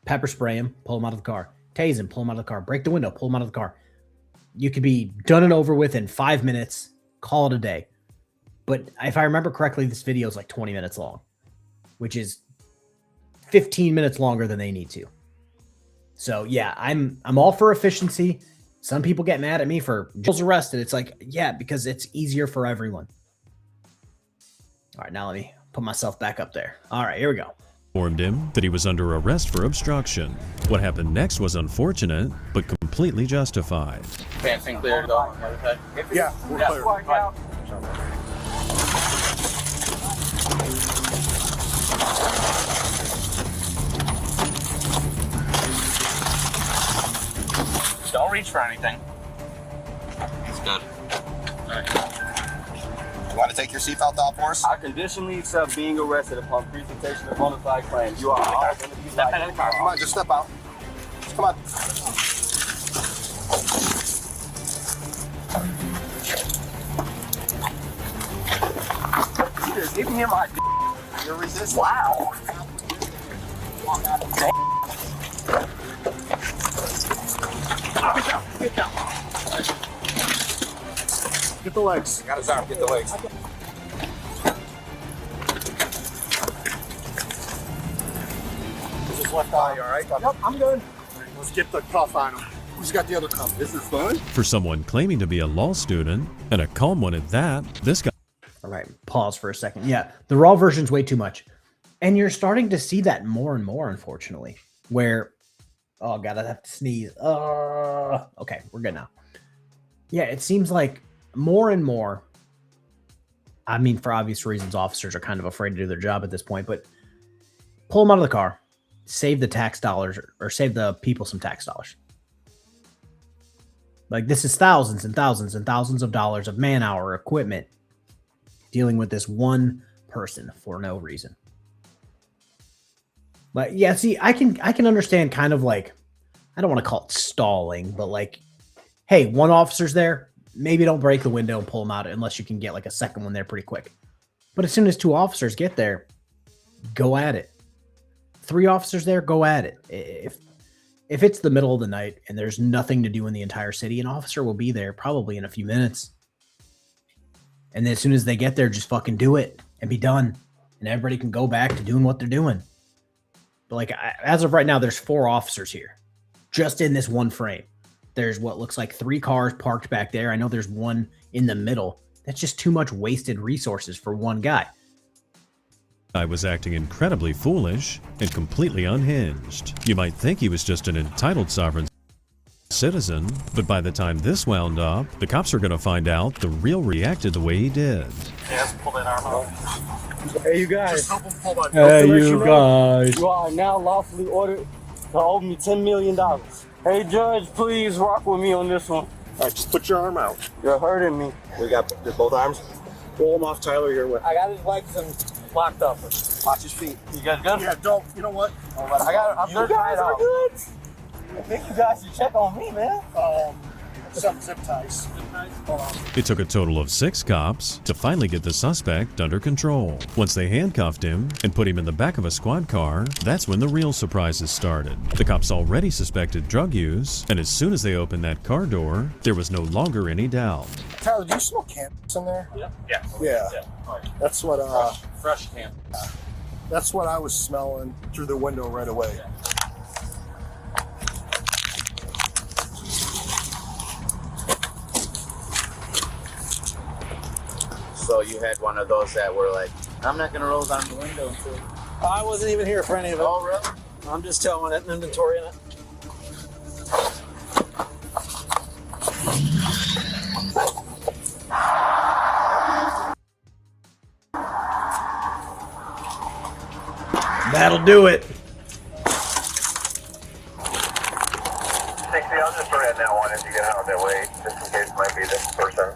Pepper spray him, pull him out of the car. Tase him, pull him out of the car. Break the window, pull him out of the car. You could be done and over with in 5 minutes, call it a day. But if I remember correctly, this video is like 20 minutes long, which is 15 minutes longer than they need to. So yeah, I'm all for efficiency. Some people get mad at me for just arrested. It's like, yeah, because it's easier for everyone. All right, now let me put myself back up there. All right, here we go. Informed him that he was under arrest for obstruction. What happened next was unfortunate, but completely justified. Fencing clear to go. Yeah, we're clear. Don't reach for anything. It's good. You want to take your seatbelt off for us? I conditionally accept being arrested upon presentation of bona fide claims. You are all going to be Step out of the car. Come on, just step out. Come on. Give me my You're resisting. Wow. Get down. Get the legs. Got his arm. Get the legs. This is left eye, You all right? Yep, I'm good. Let's get the cuff on him. Who's got the other cuff? This is fun. For someone claiming to be a law student, and a calm one at that, this guy... All right, pause for a second. Yeah, the raw version's way too much. And you're starting to see that more and more, unfortunately, where... Oh, God, I have to sneeze. Okay, we're good now. Yeah, it seems like more and more, I mean, for obvious reasons, officers are kind of afraid to do their job at this point, but pull them out of the car, save the tax dollars, or save the people some tax dollars. Like, this is thousands and thousands and thousands of dollars of man-hour equipment dealing with this one person for no reason. But yeah, see, I can understand kind of like, I don't want to call it stalling, but like, hey, one officer's there, maybe don't break the window and pull them out unless you can get like a second one there pretty quick. But as soon as 2 officers get there, go at it. 3 officers there, go at it. If it's the middle of the night and there's nothing to do in the entire city, an officer will be there probably in a few minutes. And then as soon as they get there, just fucking do it and be done. And everybody can go back to doing what they're doing. But like, as of right now, there's 4 officers here. Just in this one frame. There's what looks like 3 cars parked back there. I know there's one in the middle. That's just too much wasted resources for one guy. I was acting incredibly foolish and completely unhinged. You might think he was just an entitled sovereign citizen, but by the time this wound up, the cops are going to find out the real reacted the way he did. Yes, pull that arm out. Hey, you guys. Just help him pull that. Hey, you guys. You are now lawfully ordered to owe me $10 million. Hey, Judge, please rock with me on this one. All right, just put your arm out. You're hurting me. We got both arms. Roll him off, Tyler. You're with. I got his legs locked up. Watch his feet. You guys good? Yeah, don't. You know what? I'm You guys are good. I think you guys should check on me, man. Some zip ties. Hold on. It took a total of 6 cops to finally get the suspect under control. Once they handcuffed him and put him in the back of a squad car, that's when the real surprises started. The cops already suspected drug use, and as soon as they opened that car door, there was no longer any doubt. Tyler, do you smell cannabis in there? Yeah. Yeah. That's what. Fresh can. That's what I was smelling through the window right away. Yeah. So you had one of those that were like, I'm not going to roll down the window until... I wasn't even here for any of it. Oh, really? I'm just telling it, inventory in it. That'll do it. 60, I'll just turn that one as you get out of that way, just in case it might be this person.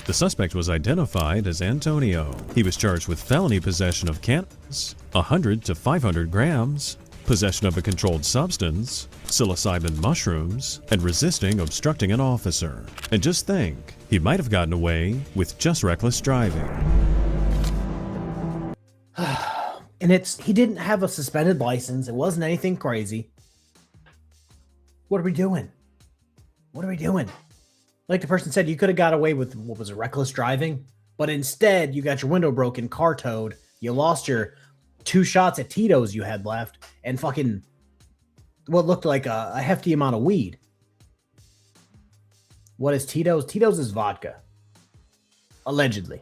The suspect was identified as Antonio. He was charged with felony possession of cannabis, 100 to 500 grams, possession of a controlled substance, psilocybin mushrooms, and resisting obstructing an officer. And just think, he might have gotten away with just reckless driving. And he didn't have a suspended license. It wasn't anything crazy. What are we doing? What are we doing? Like the person said, you could have got away with, what was it, reckless driving? But instead, you got your window broken, car towed, you lost your 2 shots at Tito's you had left, and fucking what looked like a hefty amount of weed. What is Tito's? Tito's is vodka. Allegedly.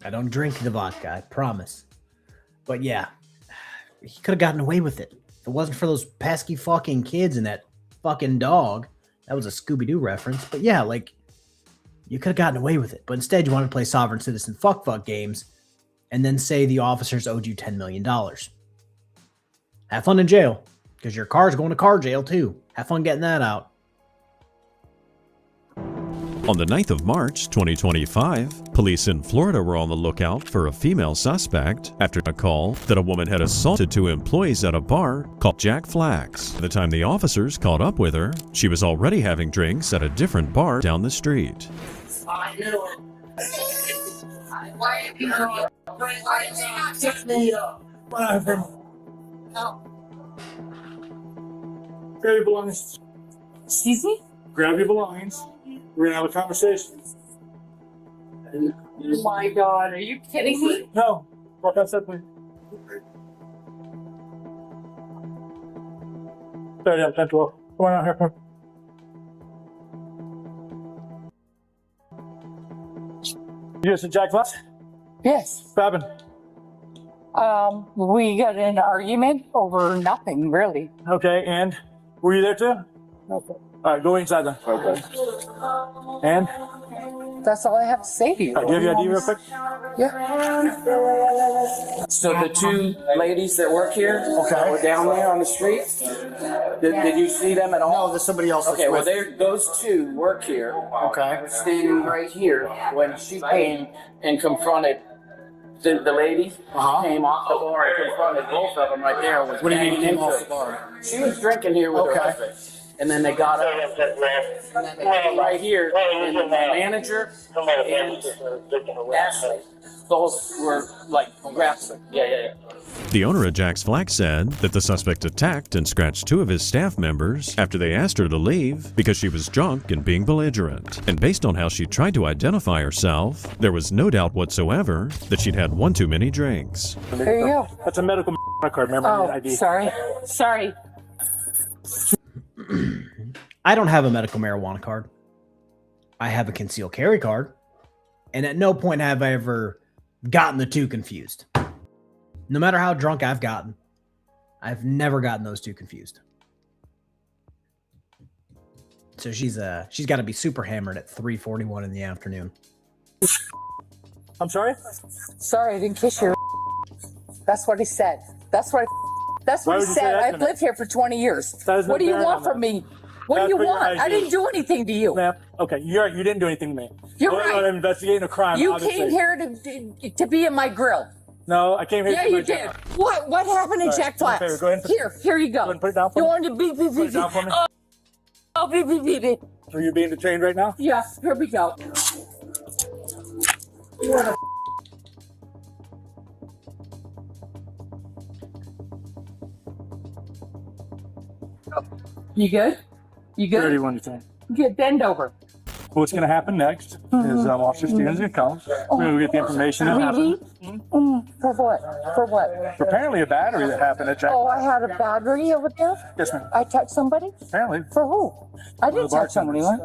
I don't drink the vodka, I promise. But yeah, he could have gotten away with it. If it wasn't for those pesky fucking kids and that fucking dog. That was a Scooby-Doo reference. But yeah, like, you could have gotten away with it. But instead, you want to play sovereign citizen fuck games and then say the officers owed you $10 million. Have fun in jail. Because your car's going to car jail too. Have fun getting that out. On the 9th of March, 2025, police in Florida were on the lookout for a female suspect after a call that a woman had assaulted two employees at a bar called Jack Flack's. By the time the officers caught up with her, she was already having drinks at a different bar down the street. I knew it. Grab your belongings. Excuse me? Grab your belongings. We're gonna have a conversation. Oh my God, are you kidding me? No. Walk outside, please. Sorry, I'm 10-12. Come on out here. Come on. You just Jack Flash? Yes. What happened? We got in an argument over nothing, really. Okay, and were you there too? Okay. All right, go inside then. Okay. And? That's all I have to say to you. Do you have your ID real quick? Yeah. So the two ladies that work here were down there on the street. Did you see them at all? No, there's somebody else. Okay, well, those two work here. Okay. Standing right here when she came and confronted the lady. Came off the bar and confronted both of them right there. What do you mean came off the bar? She was drinking here with her husband. And then they got up, and then they came right here, and the manager and Ashley, those were like grasping. Yeah. The owner of Jack's Flack said that the suspect attacked and scratched two of his staff members after they asked her to leave because she was drunk and being belligerent. And based on how she tried to identify herself, there was no doubt whatsoever that she'd had one too many drinks. There you go. That's a medical card. Remember the ID. Sorry. I don't have a medical marijuana card. I have a concealed carry card. And at no point have I ever gotten the two confused. No matter how drunk I've gotten, I've never gotten those two confused. So she's got to be super hammered at 3:41 in the afternoon. I'm sorry? Sorry, I didn't kiss your. That's what he said. That's what he said. I've lived here for 20 years. What do you want from me? What do you want? I didn't do anything to you. Ma'am, okay, you didn't do anything to me. You're right. I'm investigating a crime. You obviously. came here to be in my grill. No, I came here. Yeah, you did. What happened in Jack Flack's? Go ahead. Here you go. Go ahead and put it down for you me. wanted to beep. Put it down for me. Oh, beep. Are you being detained right now? Yeah, here we go. You good? You good? 31 detained. Good, bend over. What's going to happen next is Officer Stevens going to come. We're going to get the information that happened. For what? For what? Apparently a battery that happened at Jack. Oh, I had a battery over there? Yes, ma'am. I touched somebody? Apparently. For who? I didn't touch anyone.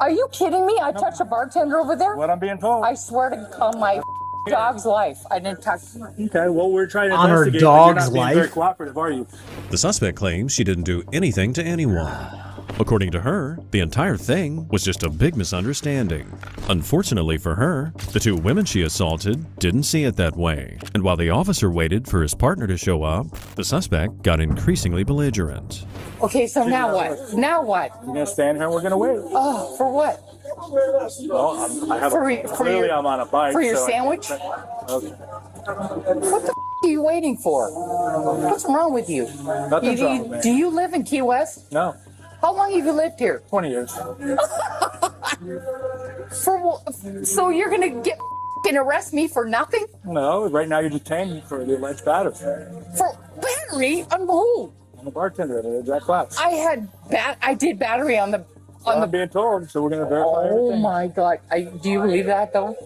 Are you kidding me? I touched a bartender over there? What I'm being told. I swear to on my dog's life, I didn't touch. Okay, well, we're trying to on her investigate. dog's You're not being life. very cooperative, are you? The suspect claims she didn't do anything to anyone. According to her, the entire thing was just a big misunderstanding. Unfortunately for her, the two women she assaulted didn't see it that way. And while the officer waited for his partner to show up, the suspect got increasingly belligerent. Okay, so now what? Now what? You're going to stand here and we're going to wait. Oh, for what? Well, I have clearly I'm on a bike. For your so sandwich? Okay. What the are you waiting for? What's wrong with you? Nothing's wrong with me. Do you live in Key West? No. How long have you lived here? 20 years. So you're gonna arrest me for nothing? No, right now you're detained for the alleged battery. For battery? On who? I'm a bartender at Jack Flack's. I did battery on the. I'm being told, so we're gonna verify everything. My God! Do you believe that though?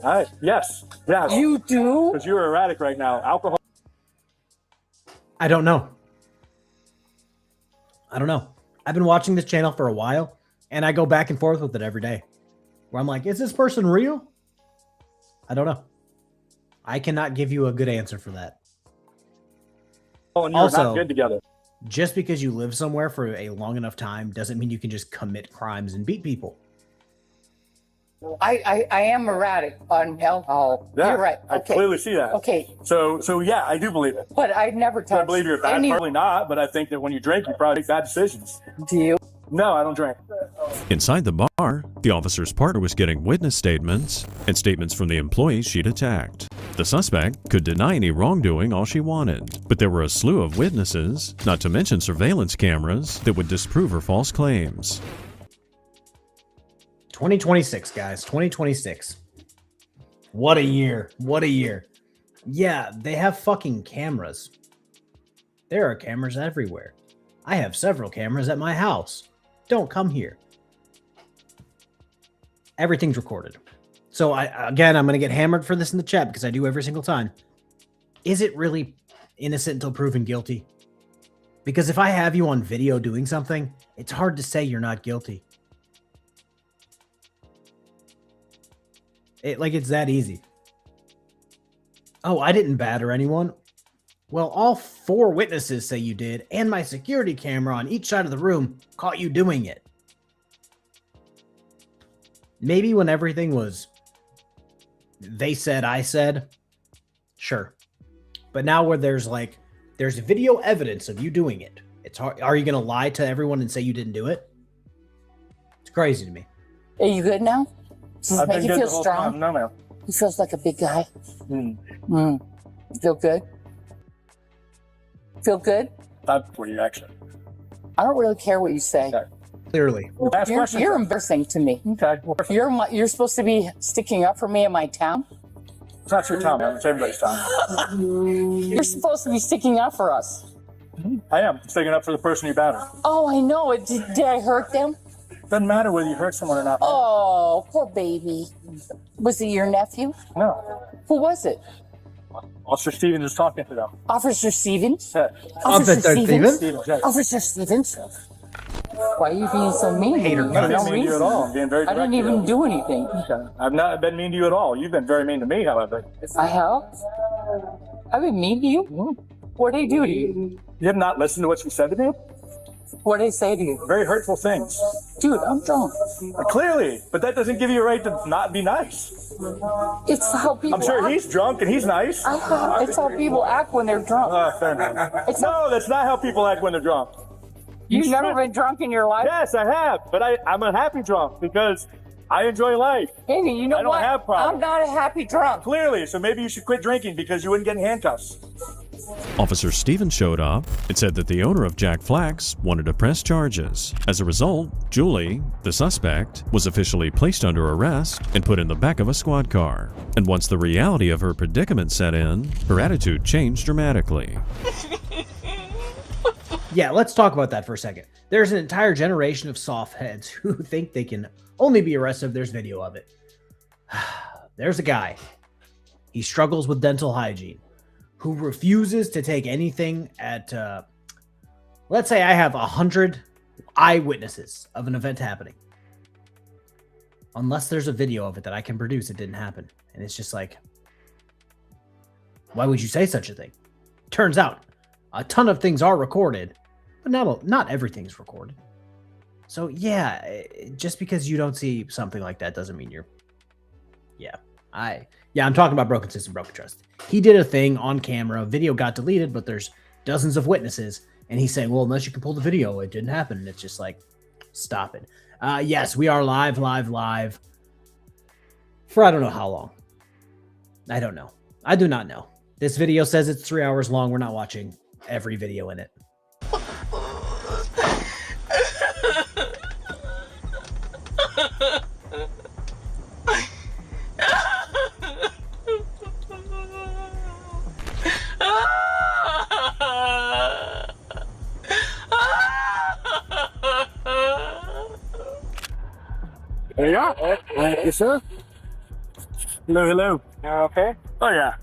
Yes. You do? Because you're erratic right now. Alcohol. I don't know. I've been watching this channel for a while, and I go back and forth with it every day. Where I'm like, is this person real? I don't know. I cannot give you a good answer for that. Oh, and you're not good together. Just because you live somewhere for a long enough time doesn't mean you can just commit crimes and beat people. I am erratic on alcohol. Yeah, You're right. I Okay. clearly see that. Okay. So yeah, I do believe it. But I never Do I touched believe you're a bad any. Probably not, but I think that when you drink, you probably make bad decisions. Do you? No, I don't drink. Inside the bar, the officer's partner was getting witness statements and statements from the employees she'd attacked. The suspect could deny any wrongdoing all she wanted, but there were a slew of witnesses, not to mention surveillance cameras, that would disprove her false claims. 2026, guys. 2026. What a year. What a year. Yeah, they have fucking cameras. There are cameras everywhere. I have several cameras at my house. Don't come here. Everything's recorded. So I'm going to get hammered for this in the chat because I do every single time. Is it really innocent until proven guilty? Because if I have you on video doing something, it's hard to say you're not guilty. It's that easy. Oh, I didn't batter anyone. Well, all 4 witnesses say you did, and my security camera on each side of the room caught you doing it. Maybe when everything was they said, I said, sure. But now where there's video evidence of you doing it, it's hard. Are you going to lie to everyone and say you didn't do it? It's crazy to me. Are you good now? Does it make you feel strong? No, ma'am. He feels like a big guy. Mm. Feel good? Feel good? Not for you, actually. I don't really care what you say. Okay. Clearly. You're embarrassing to me. Okay. You're supposed to be sticking up for me in my town? It's not your town, man. It's everybody's town. You're supposed to be sticking up for us. I am sticking up for the person you battered. Oh, I know. Did I hurt them? Doesn't matter whether you hurt someone or not. Oh, poor baby. Was it your nephew? No. Who was it? Officer Stevens is talking to them. Officer Stevens? Yeah. Officer Stevens? Stevens, yes. Officer Stevens? Why are you being so mean? Hater. I'm not being mean to you at all. I'm being very direct. I didn't even do anything. Okay. I've not been mean to you at all. You've been very mean to me, however. I have? I've been mean to you? What did I do to you? You have not listened to what she said to me? What did I say to you? Very hurtful things. Dude, I'm drunk. Clearly, but that doesn't give you a right to not be nice. It's how people I'm sure act. he's drunk and he's nice. It's how people act when they're drunk. Fair enough. No, that's not how people act when they're drunk. You've never been drunk in your life? Yes, I have, but I'm a happy drunk because I enjoy life. Hey, you know I don't what? have problems. I'm not a happy drunk. Clearly, so maybe you should quit drinking because you wouldn't get in handcuffs. Officer Stevens showed up and said that the owner of Jack Flax wanted to press charges. As a result, Julie, the suspect, was officially placed under arrest and put in the back of a squad car. And once the reality of her predicament set in, her attitude changed dramatically. Yeah, let's talk about that for a second. There's an entire generation of soft heads who think they can only be arrested if there's video of it. There's a guy. He struggles with dental hygiene, who refuses to take anything at, let's say I have 100 eyewitnesses of an event happening. Unless there's a video of it that I can produce, it didn't happen. And it's just like, why would you say such a thing? Turns out, a ton of things are recorded, but not everything's recorded. So yeah, just because you don't see something like that doesn't mean you're, I'm talking about broken system, broken trust. He did a thing on camera, video got deleted, but there's dozens of witnesses, and he's saying, well, unless you can pull the video, it didn't happen. And it's just like, stop it. Yes, we are live for I don't know how long. I don't know. I do not know. This video says it's 3 hours long. We're not watching every video in it. There you are. Yes, sir. Hello. You okay? Oh, yeah.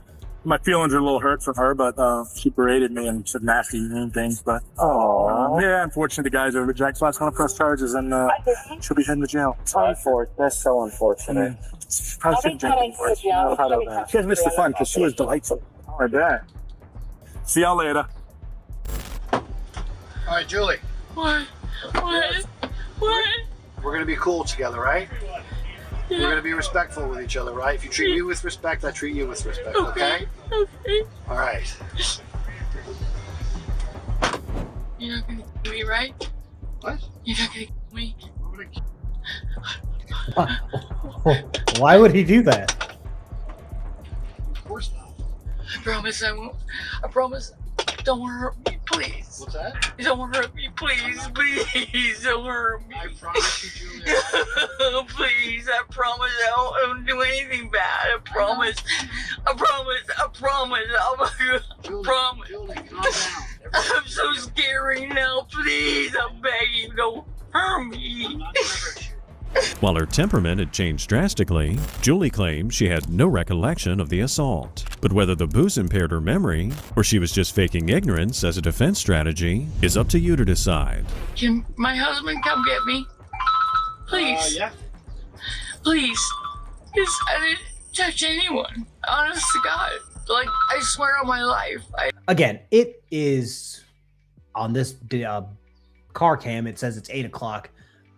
My feelings are a little hurt from her, but she berated me and said nasty, mean things. But yeah, unfortunately, the guys over at Jack Flax want to press charges, and she'll be heading to jail. That's so unfortunate. Probably shouldn't drink anymore. She has missed the fun because she was delightful. I bet. See y'all later. All right, Julie. What? We're gonna be cool together, right? We're gonna be respectful with each other, right? If you treat me with respect, I treat you with respect, okay? Okay. All right. You're not gonna kill me, right? What? You're not gonna kill me. Why would he do that? Of course not. I promise I won't. I promise. Don't hurt me, please. What's that? Don't hurt me, please. Please, don't hurt me. I promise you, Julia. Please, I promise I won't do anything bad. I promise. I promise. I promise. I promise. Julie, calm down. I'm so scary now. Please, I'm begging. Don't hurt me. While her temperament had changed drastically, Julie claimed she had no recollection of the assault. But whether the booze impaired her memory, or she was just faking ignorance as a defense strategy, is up to you to decide. Can my husband come get me? Please. Yeah. Please. Because I didn't touch anyone. Honest to God. Like, I swear on my life. Again, it is on this car cam. It says it's 8 o'clock.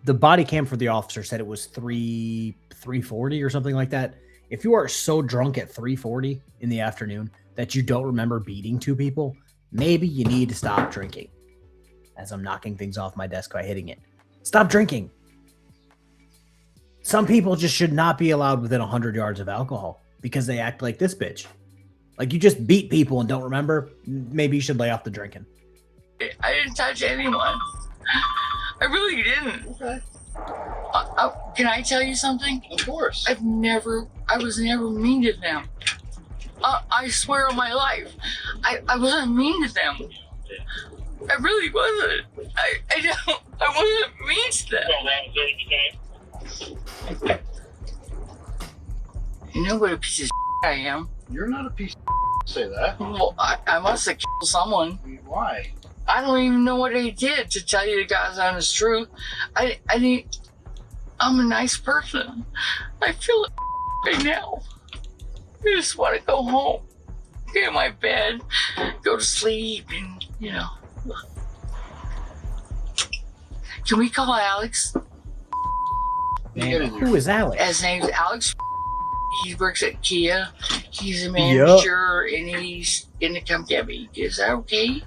The body cam for the officer said it was 3:40 or something like that. If you are so drunk at 3:40 in the afternoon that you don't remember beating two people, maybe you need to stop drinking. As I'm knocking things off my desk by hitting it. Stop drinking. Some people just should not be allowed within 100 yards of alcohol because they act like this bitch. Like, you just beat people and don't remember. Maybe you should lay off the drinking. I didn't touch anyone. I really didn't. Okay. Can I tell you something? Of course. I was never mean to them. I swear on my life, I wasn't mean to them. I really wasn't. I wasn't mean to them. You know what a piece of shit I am? You're not a piece of say that. Well, I must have killed someone. Why? I don't even know what I did, to tell you the God's honest truth. I'm a nice person. I feel it right now. I just want to go home, get in my bed, go to sleep, and, you know. Can we call Alex? Man, who is Alex? His name's Alex. He works at Kia. He's a manager, and he's gonna come get me. Is that okay?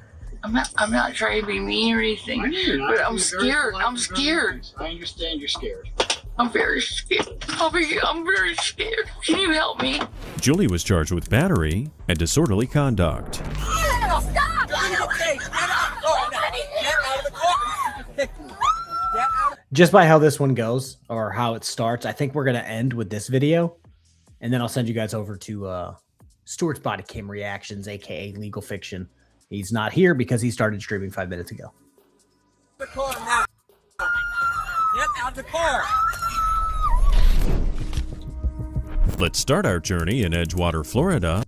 I'm not trying to be mean or anything, but I'm scared. I'm scared. I understand you're scared. I'm very scared. I'm very scared. Can you help me? Julie was charged with battery and disorderly conduct. Stop! Just by how this one goes or how it starts, I think we're going to end with this video. And then I'll send you guys over to Stuart's Body Cam Reactions, a.k.a. Legal Fiction. He's not here because he started streaming 5 minutes ago. The car now. Get out the car. Let's start our journey in Edgewater, Florida,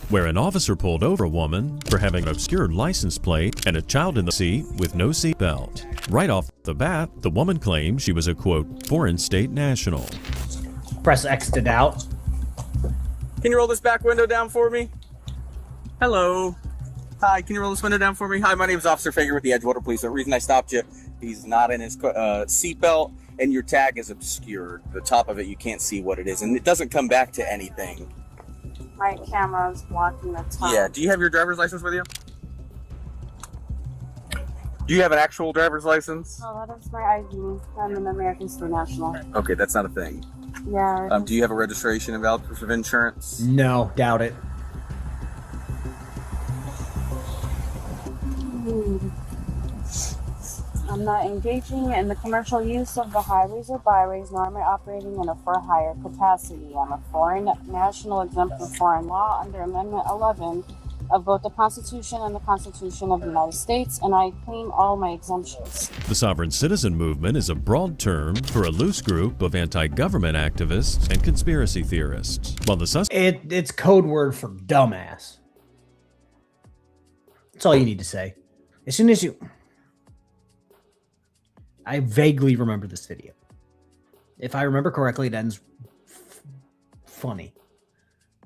where an officer pulled over a woman for having an obscured license plate and a child in the seat with no seatbelt. Right off the bat, the woman claimed she was a, quote, foreign state national. Press X to doubt. Can you roll this back window down for me? Hello. Hi, can you roll this window down for me? Hi, my name is Officer Fager with the Edgewater Police. The reason I stopped you, he's not in his seatbelt, and your tag is obscured. The top of it, you can't see what it is, and it doesn't come back to anything. My camera is blocking the top. Yeah, do you have your driver's license with you? Do you have an actual driver's license? Oh, that is my ID. I'm an American State National. Okay, that's not a thing. Yeah. Do you have a registration and valid proof of insurance? No, doubt it. I'm not engaging in the commercial use of the highways or byways, nor am I operating in a for-hire capacity. I'm a foreign national exempt from foreign law under Amendment 11 of both the Constitution and the Constitution of the United States, and I claim all my exemptions. The sovereign citizen movement is a broad term for a loose group of anti-government activists and conspiracy theorists. While the it's code word for dumbass. That's all you need to say. As soon as you... I vaguely remember this video. If I remember correctly, it ends funny.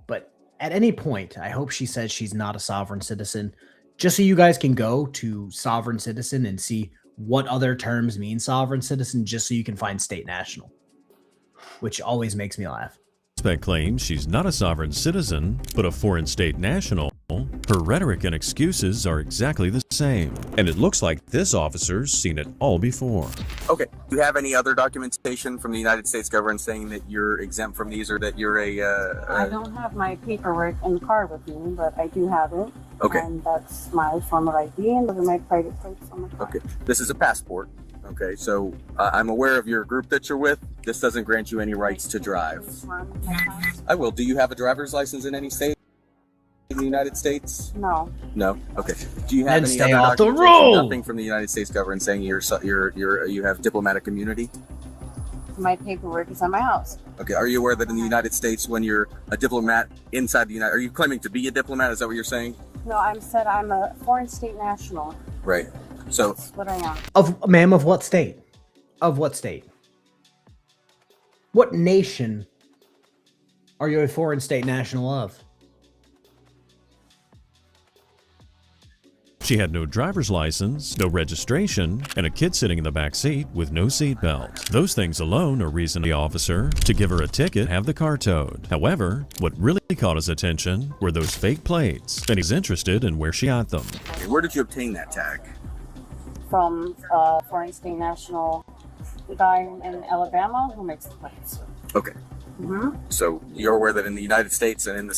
But at any point, I hope she says she's not a sovereign citizen, just so you guys can go to sovereign citizen and see what other terms mean sovereign citizen, just so you can find state national. which always makes me laugh. Suspect claims she's not a sovereign citizen, but a foreign state national. Her rhetoric and excuses are exactly the same, and it looks like this officer's seen it all before. Okay, do you have any other documentation from the United States government saying that you're exempt from these or that you're I don't have my paperwork in the car with me, but I do have it. Okay. And that's my form of ID and those are my private plates on my car. Okay, this is a passport. Okay, so I'm aware of your group that you're with. This doesn't grant you any rights to drive. I will. Do you have a driver's license in any state in the United States? No. No. Okay. Do you have Then any stay other off the documentation? road. Nothing from the United States government saying you have diplomatic immunity? My paperwork is at my house. Okay. Are you aware that in the United States, when you're a diplomat inside the United, are you claiming to be a diplomat? Is that what you're saying? No, I'm a foreign state national. Right. So. That's what I am. Ma'am, of what state? Of what state? What nation are you a foreign state national of? She had no driver's license, no registration, and a kid sitting in the back seat with no seatbelt. Those things alone are reason for the officer to give her a ticket and have the car towed. However, what really caught his attention were those fake plates, and he's interested in where she got them. Okay, where did you obtain that tag? From foreign state national, the guy in Alabama who makes the plates. Okay. Mm-hmm. So you're aware that in the United States and in the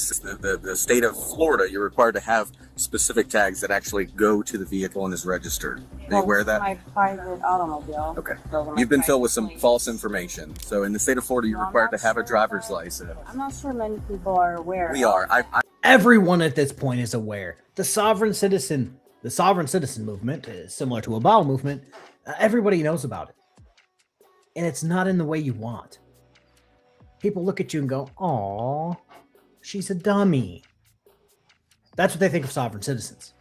state of Florida, you're required to have specific tags that actually go to the vehicle and is registered. Are you aware of that? My private automobile. Okay. You've been filled with some false information. So in the state of Florida, you're required to have a driver's license. I'm not sure many people are aware. We are. Everyone at this point is aware. The sovereign citizen movement is similar to a bowel movement. Everybody knows about it. And it's not in the way you want. People look at you and go, "Aw, she's a dummy." That's what they think of sovereign citizens.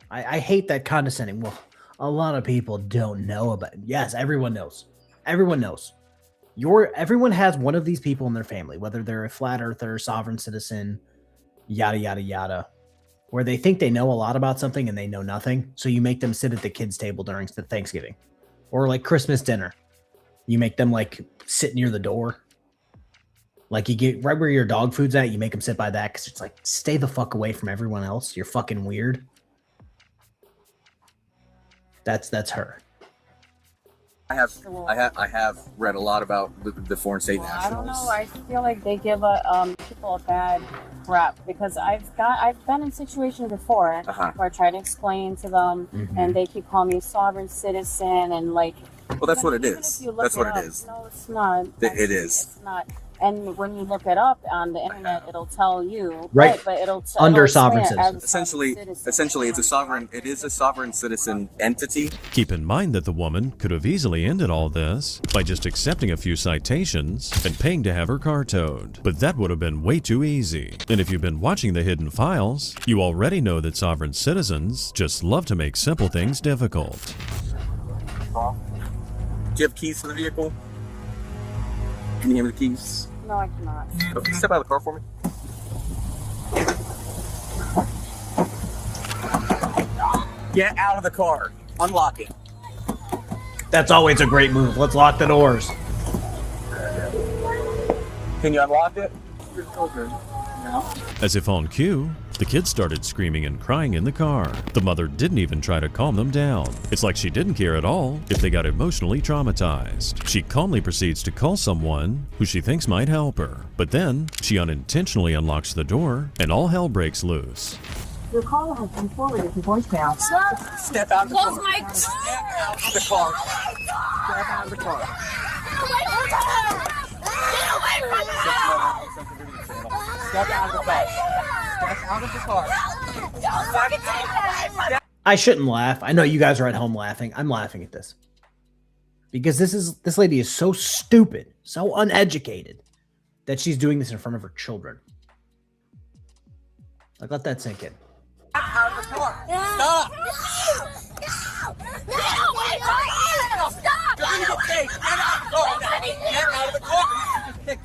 I hate that condescending. Well, a lot of people don't know about it. Yes, everyone knows. Everyone knows. Everyone has one of these people in their family, whether they're a flat earther, sovereign citizen, yada, yada, yada, where they think they know a lot about something and they know nothing. So you make them sit at the kids' table during Thanksgiving or like Christmas dinner. You make them like sit near the door. Like you get right where your dog food's at, you make them sit by that because it's like, stay the fuck away from everyone else. You're fucking weird. That's her. I have read a lot about the foreign state nationals. I don't know. I feel like they give people a bad rap because I've been in situations before where I try to explain to them and they keep calling me a sovereign citizen and like. Well, that's what it is. That's what it is. No, it's not. It is. It's not. And when you look it up on the internet, it'll tell you right, but it'll under sovereign citizen. Essentially, it's a sovereign. It is a sovereign citizen entity. Keep in mind that the woman could have easily ended all this by just accepting a few citations and paying to have her car towed. But that would have been way too easy. And if you've been watching the Hidden Files, you already know that sovereign citizens just love to make simple things difficult. Do you have keys to the vehicle? Can you hand me the keys? No, I cannot. Okay, step out of the car for me. Get out of the car. Unlock it. That's always a great move. Let's lock the doors. Can you unlock it? As if on cue, the kids started screaming and crying in the car. The mother didn't even try to calm them down. It's like she didn't care at all if they got emotionally traumatized. She calmly proceeds to call someone who she thinks might help her. But then, she unintentionally unlocks the door and all hell breaks loose. Your call has been forwarded to voicemail. Step out of the car. Close my door! Step out of the car. Step out of the car. Get away from her! Step out of the car. Step out of the car. Don't fucking take it away from me! I shouldn't laugh. I know you guys are at home laughing. I'm laughing at this. Because this lady is so stupid, so uneducated, that she's doing this in front of her children. Like, let that sink in. Out of the car. Stop! Get away from me! Stop! Get out of the car. Get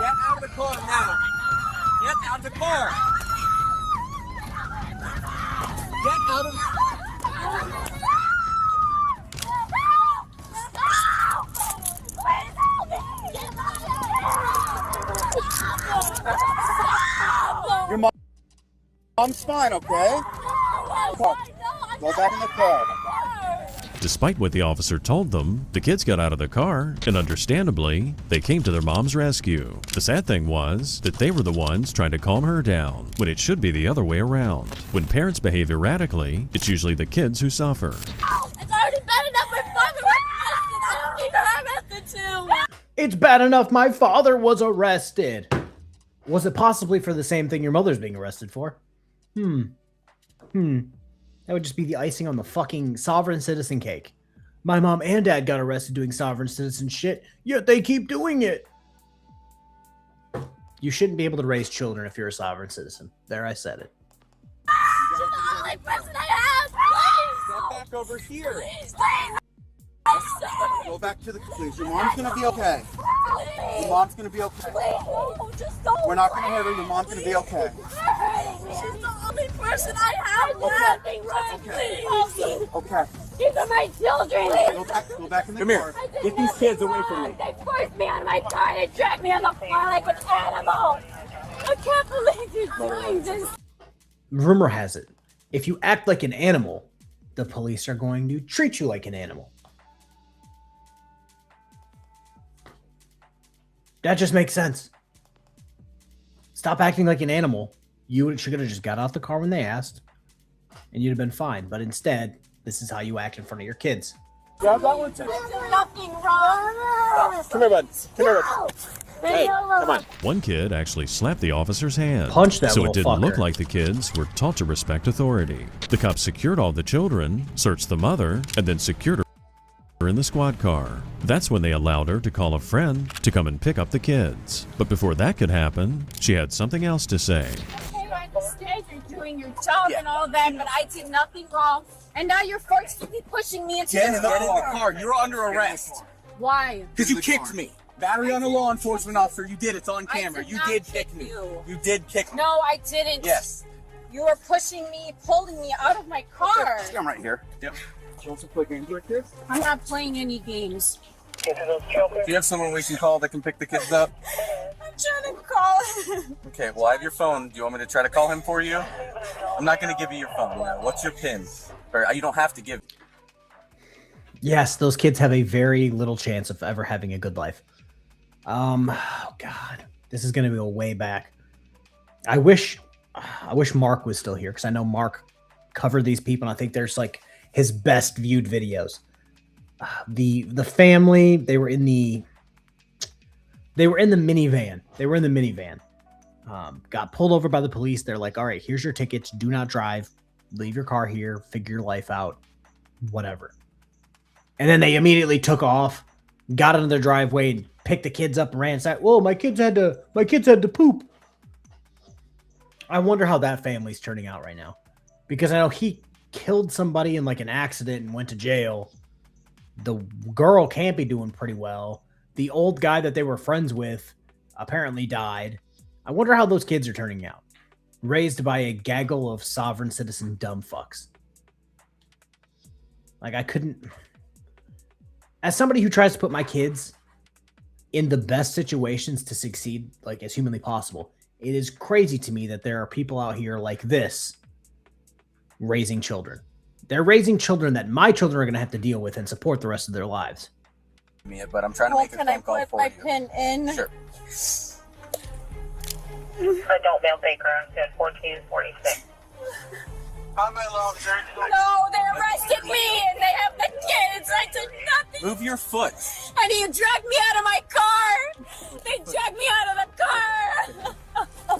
out of the car now. Get out of the car. Get out of the car. Mom's fine, okay? Come on. Go back in the car. Despite what the officer told them, the kids got out of the car, and understandably, they came to their mom's rescue. The sad thing was that they were the ones trying to calm her down, when it should be the other way around. When parents behave erratically, it's usually the kids who suffer. It's already bad enough my father was arrested. I don't need her arrested too. It's bad enough my father was arrested. Was it possibly for the same thing your mother's being arrested for? That would just be the icing on the fucking sovereign citizen cake. My mom and dad got arrested doing sovereign citizen shit, yet they keep doing it. You shouldn't be able to raise children if you're a sovereign citizen. There, I said it. She's the only person I have. Please. Step back over here. Please, please. Go back to the police. Your mom's gonna be okay. Your mom's gonna be okay. We're not gonna hurt her. Your mom's gonna be okay. She's the only person I have. Nothing wrong. Please. Okay. These are my children. Go back in the Come car. here. Get these kids away from me. They forced me on my car. They dragged me on the floor like an animal. I can't believe you're doing this. Rumor has it, if you act like an animal, the police are going to treat you like an animal. That just makes sense. Stop acting like an animal. You should have just got out the car when they asked, and you'd have been fine. But instead, this is how you act in front of your kids. Grab that one too. There's nothing wrong. Come here, bud. Come here, bud. Hey, come on. One kid actually slapped the officer's hand. Punch that so it little didn't look fucker. like the kids were taught to respect authority. The cops secured all the children, searched the mother, and then secured her in the squad car. That's when they allowed her to call a friend to come and pick up the kids. But before that could happen, she had something else to say. Okay, I understand you're doing your job and all that, but I did nothing wrong. And now you're forcibly pushing me into Get in the car. car. You're under arrest. Why? Because you kicked me. Battery on a law enforcement officer. You did. It's on camera. You did kick me. You did kick me. No, I didn't. Yes. You were pushing me, pulling me out of my car. See, I'm right here. Yep. You want to play games like this? I'm not playing any games. Do you have someone we can call that can pick the kids up? I'm trying to call. Okay, well, I have your phone. Do you want me to try to call him for you? I'm not going to give you your phone now. What's your PIN? Or you don't have to give. Yes, those kids have a very little chance of ever having a good life. Oh God, this is going to go way back. I wish Mark was still here, because I know Mark covered these people, and I think there's like his best viewed videos. The family, they were in the minivan. Got pulled over by the police. They're like, all right, here's your tickets. Do not drive. Leave your car here. Figure your life out. Whatever. And then they immediately took off, got into their driveway, and picked the kids up and ran inside. Whoa, my kids had to poop. I wonder how that family's turning out right now. Because I know he killed somebody in like an accident and went to jail. The girl can't be doing pretty well. The old guy that they were friends with apparently died. I wonder how those kids are turning out. Raised by a gaggle of sovereign citizen dumb fucks. Like, I couldn't... As somebody who tries to put my kids in the best situations to succeed, like, as humanly possible, it is crazy to me that there are people out here like this raising children. They're raising children that my children are going to have to deal with and support the rest of their lives. But I'm trying to make a Can I phone call put for my you. pin in? Sure. Adult male Baker, 1446. No, they arrested me and they have the kids. I did nothing. Move your foot. And you dragged me out of my car. They dragged me out of the car.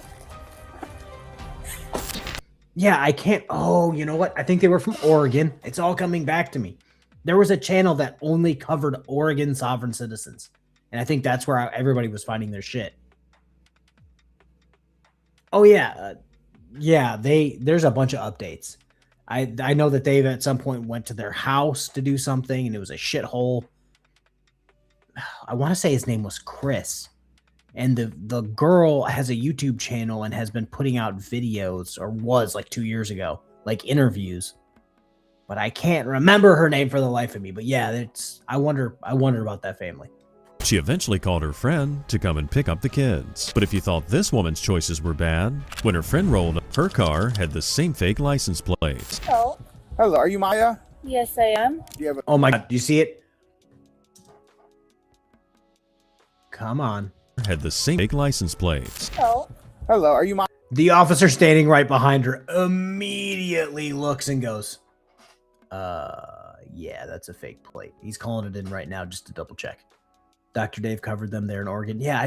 Yeah, I can't... Oh, you know what? I think they were from Oregon. It's all coming back to me. There was a channel that only covered Oregon sovereign citizens. And I think that's where everybody was finding their shit. Oh, yeah. There's a bunch of updates. I know that Dave at some point went to their house to do something, and it was a shithole. I want to say his name was Chris. And the girl has a YouTube channel and has been putting out videos, or was like 2 years ago, like interviews. But I can't remember her name for the life of me. But yeah, I wonder about that family. She eventually called her friend to come and pick up the kids. But if you thought this woman's choices were bad, when her friend rolled up Her car had the same fake license plates. Hello. Hello, are you Maya? Yes, I am. Do you have a Oh my God, do you see it? Come on. Had the same fake license plates. Hello. Hello, are you Maya? The officer standing right behind her immediately looks and goes, yeah, that's a fake plate. He's calling it in right now just to double check. Dr. Dave covered them there in Oregon. Yeah,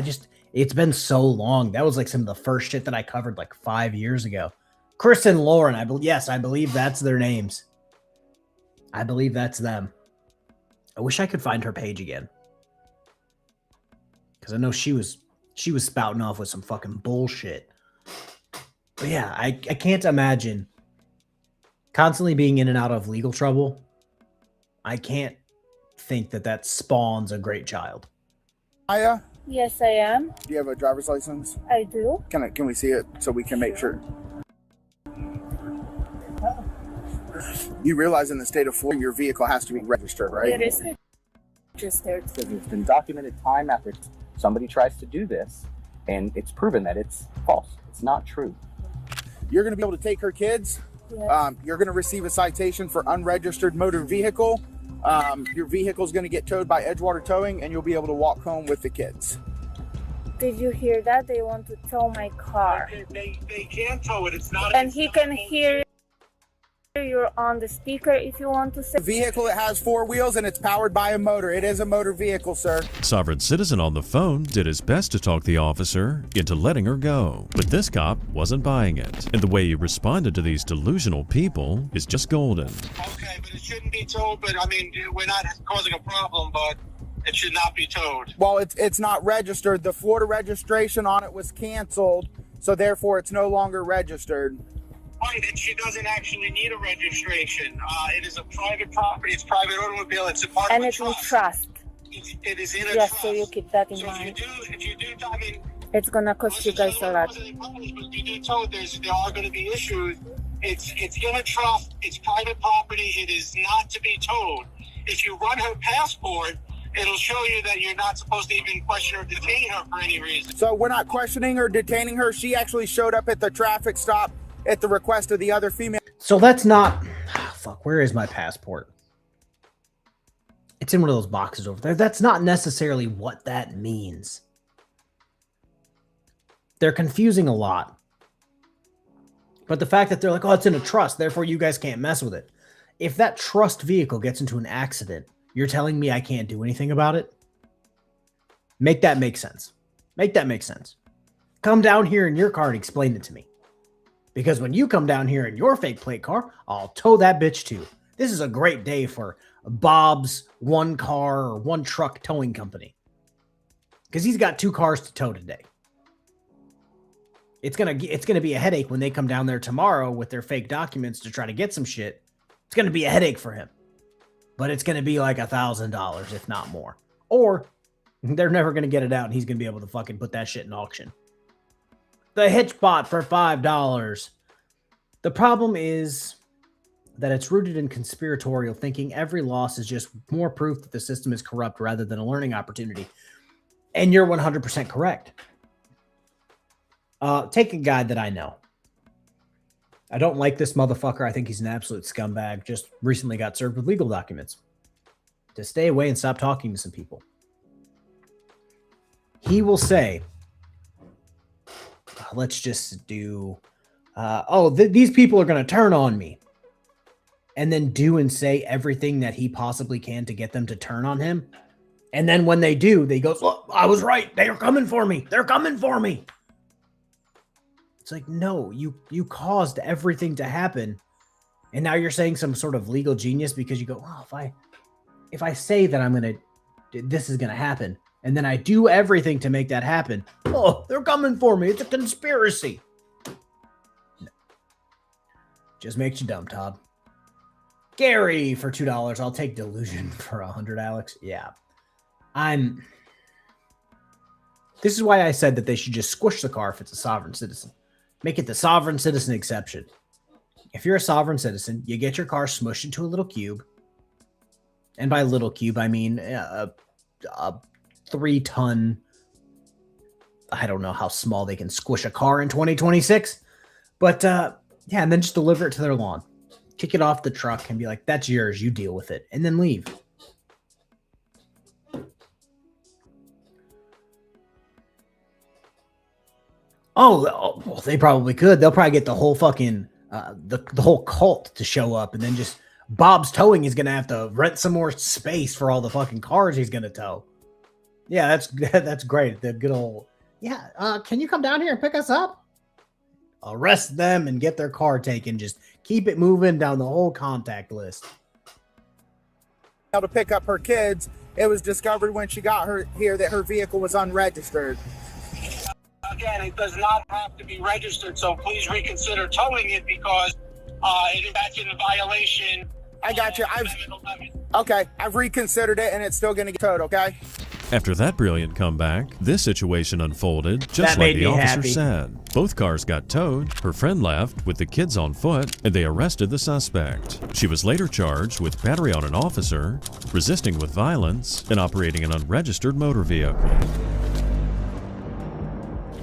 it's been so long. That was like some of the first shit that I covered like 5 years ago. Chris and Lauren, I believe that's their names. I believe that's them. I wish I could find her page again. Because I know she was spouting off with some fucking bullshit. But yeah, I can't imagine constantly being in and out of legal trouble. I can't think that spawns a great child. Maya? Yes, I am. Do you have a driver's license? I do. Can we see it so we can make sure? You realize in the state of Florida, your vehicle has to be registered, right? It is registered. Because it's been documented time after somebody tries to do this, and it's proven that it's false. It's not true. You're going to be able to take her kids. Yes. You're going to receive a citation for unregistered motor vehicle. Your vehicle is going to get towed by Edgewater Towing, and you'll be able to walk home with the kids. Did you hear that? They want to tow my car. They can't tow it. It's not. And he can hear you're on the speaker if you want to say. The vehicle, it has 4 wheels, and it's powered by a motor. It is a motor vehicle, sir. Sovereign citizen on the phone did his best to talk the officer into letting her go, but this cop wasn't buying it. And the way he responded to these delusional people is just golden. Okay, but it shouldn't be towed. But I mean, we're not causing a problem, but it should not be towed. Well, it's not registered. The Florida registration on it was canceled, so therefore it's no longer registered. Right, and she doesn't actually need a registration. It is a private property. It's private automobile. It's a part And of a it's in trust. trust. It is in a Yes, trust. so you keep that in So mind. if you do, I mean, It's gonna cost you guys a lot. but if you do tow, there are going to be issues. It's in a trust. It's private property. It is not to be towed. If you run her passport, it'll show you that you're not supposed to even question or detain her for any reason. So we're not questioning or detaining her. She actually showed up at the traffic stop at the request of the other female. So that's not... fuck, where is my passport? It's in one of those boxes over there. That's not necessarily what that means. They're confusing a lot. But the fact that they're like, oh, it's in a trust, therefore you guys can't mess with it. If that trust vehicle gets into an accident, you're telling me I can't do anything about it? Make that make sense. Make that make sense. Come down here in your car and explain it to me. Because when you come down here in your fake plate car, I'll tow that bitch too. This is a great day for Bob's one car or one truck towing company. Because he's got 2 cars to tow today. It's gonna be a headache when they come down there tomorrow with their fake documents to try to get some shit. It's gonna be a headache for him. But it's gonna be like $1,000, if not more. Or they're never gonna get it out and he's gonna be able to fucking put that shit in auction. The hitch bot for $5. The problem is that it's rooted in conspiratorial thinking. Every loss is just more proof that the system is corrupt rather than a learning opportunity. And you're 100% correct. Take a guy that I know. I don't like this motherfucker. I think he's an absolute scumbag. Just recently got served with legal documents to stay away and stop talking to some people. He will say, let's just do, these people are going to turn on me. And then do and say everything that he possibly can to get them to turn on him. And then when they do, they go, look, I was right. They are coming for me. They're coming for me. It's like, no, you caused everything to happen. And now you're saying some sort of legal genius because you go, oh, if I say that this is going to happen, and then I do everything to make that happen, oh, they're coming for me. It's a conspiracy. No. Just makes you dumb, Todd. Gary for $2. I'll take delusion for 100, Alex. Yeah. This is why I said that they should just squish the car if it's a sovereign citizen. Make it the sovereign citizen exception. If you're a sovereign citizen, you get your car smushed into a little cube. And by little cube, I mean a 3-ton. I don't know how small they can squish a car in 2026. But yeah, and then just deliver it to their lawn. Kick it off the truck and be like, that's yours. You deal with it. And then leave. Oh, well, they probably could. They'll probably get the whole fucking the whole cult to show up, and then just Bob's Towing is gonna have to rent some more space for all the fucking cars he's gonna tow. Yeah, that's great. The good old can you come down here and pick us up? Arrest them and get their car taken. Just keep it moving down the whole contact list. To pick up her kids, it was discovered when she got her here that her vehicle was unregistered. Again, it does not have to be registered, so please reconsider towing it because that's in violation. I got you. I've reconsidered it, and it's still going to get towed. Okay. After that brilliant comeback, this situation unfolded just That like made the me officer happy. said. Both cars got towed, her friend left with the kids on foot, and they arrested the suspect. She was later charged with battery on an officer, resisting with violence, and operating an unregistered motor vehicle.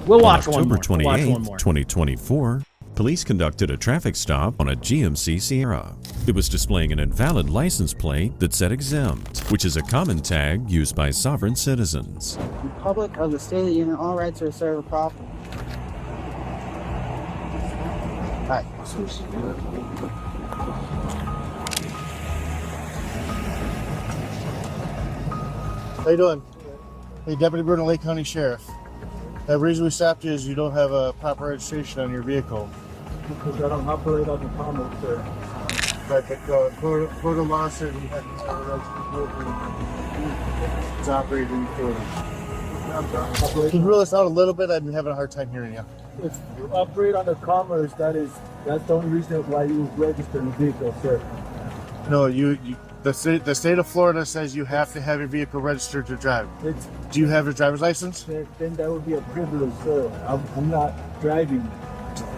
We'll watch on one more. October We'll watch 28, one more. 2024, police conducted a traffic stop on a GMC Sierra. It was displaying an invalid license plate that said exempt, which is a common tag used by sovereign citizens. Republic of the State of the Union, all rights are reserved property. Hi. How you doing? Hey, Deputy Bruno, Lake County Sheriff. The reason we stopped you is you don't have a proper registration on your vehicle. Because I don't operate on the common, sir. Right, but Florida law says you have to have a registered vehicle. It's operating in Florida. Can you rule this out a little bit? I'm having a hard time hearing you. If you operate on the commerce, that's the only reason why you register the vehicle, sir. No, the state of Florida says you have to have your vehicle registered to drive. Do you have your driver's license? Then that would be a privilege, sir. I'm not driving.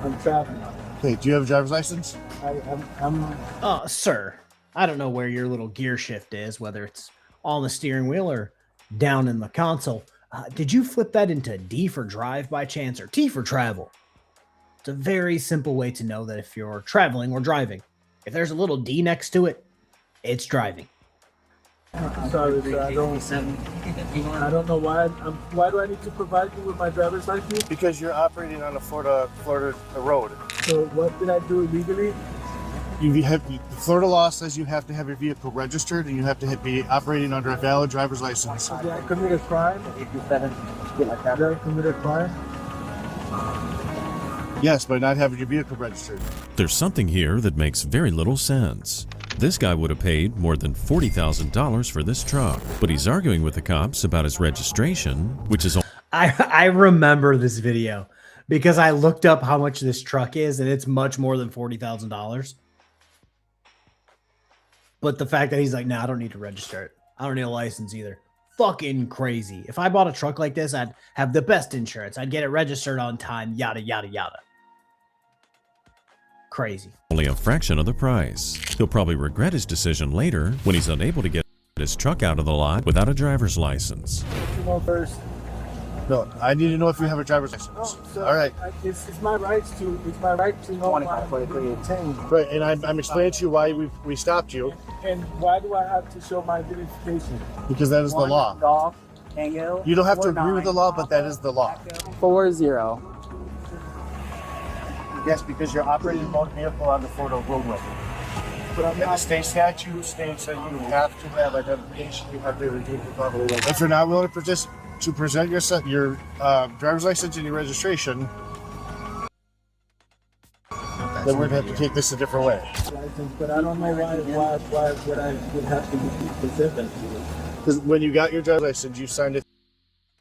I'm traveling. Okay, do you have a driver's license? Sir, I don't know where your little gear shift is, whether it's on the steering wheel or down in the console. Did you flip that into D for drive by chance or T for travel? It's a very simple way to know that if you're traveling or driving. If there's a little D next to it, it's driving. Sorry, sir. I don't know why. Why do I need to provide you with my driver's license? Because you're operating on a Florida road. So what did I do illegally? Florida law says you have to have your vehicle registered and you have to be operating under a valid driver's license. Did I commit a crime? Did I commit a crime? Yes, by not having your vehicle registered. There's something here that makes very little sense. This guy would have paid more than $40,000 for this truck, but he's arguing with the cops about his registration, which is... I remember this video because I looked up how much this truck is, and it's much more than $40,000. But the fact that he's like, nah, I don't need to register it. I don't need a license either. Fucking crazy. If I bought a truck like this, I'd have the best insurance. I'd get it registered on time, yada, yada, yada. Crazy. Only a fraction of the price. He'll probably regret his decision later when he's unable to get his truck out of the lot without a driver's license. You know, first. No, I need to know if you have a driver's license. No, sir, all right. It's my right to know my Right, and I'm explaining to you why we stopped you. And why do I have to show my identification? Because that is the law. Golf, Tango. You don't have to agree with the law, but that is the law. 40. Yes, because you're operating a motor vehicle on the Florida roadway. And the state statute states that you have to have identification. You have to redeem your property. If you're not willing to present your driver's license and your registration, then we're going to have to take this a different way. But I don't know why would I would have to present that to you. Because when you got your driver's license, you signed a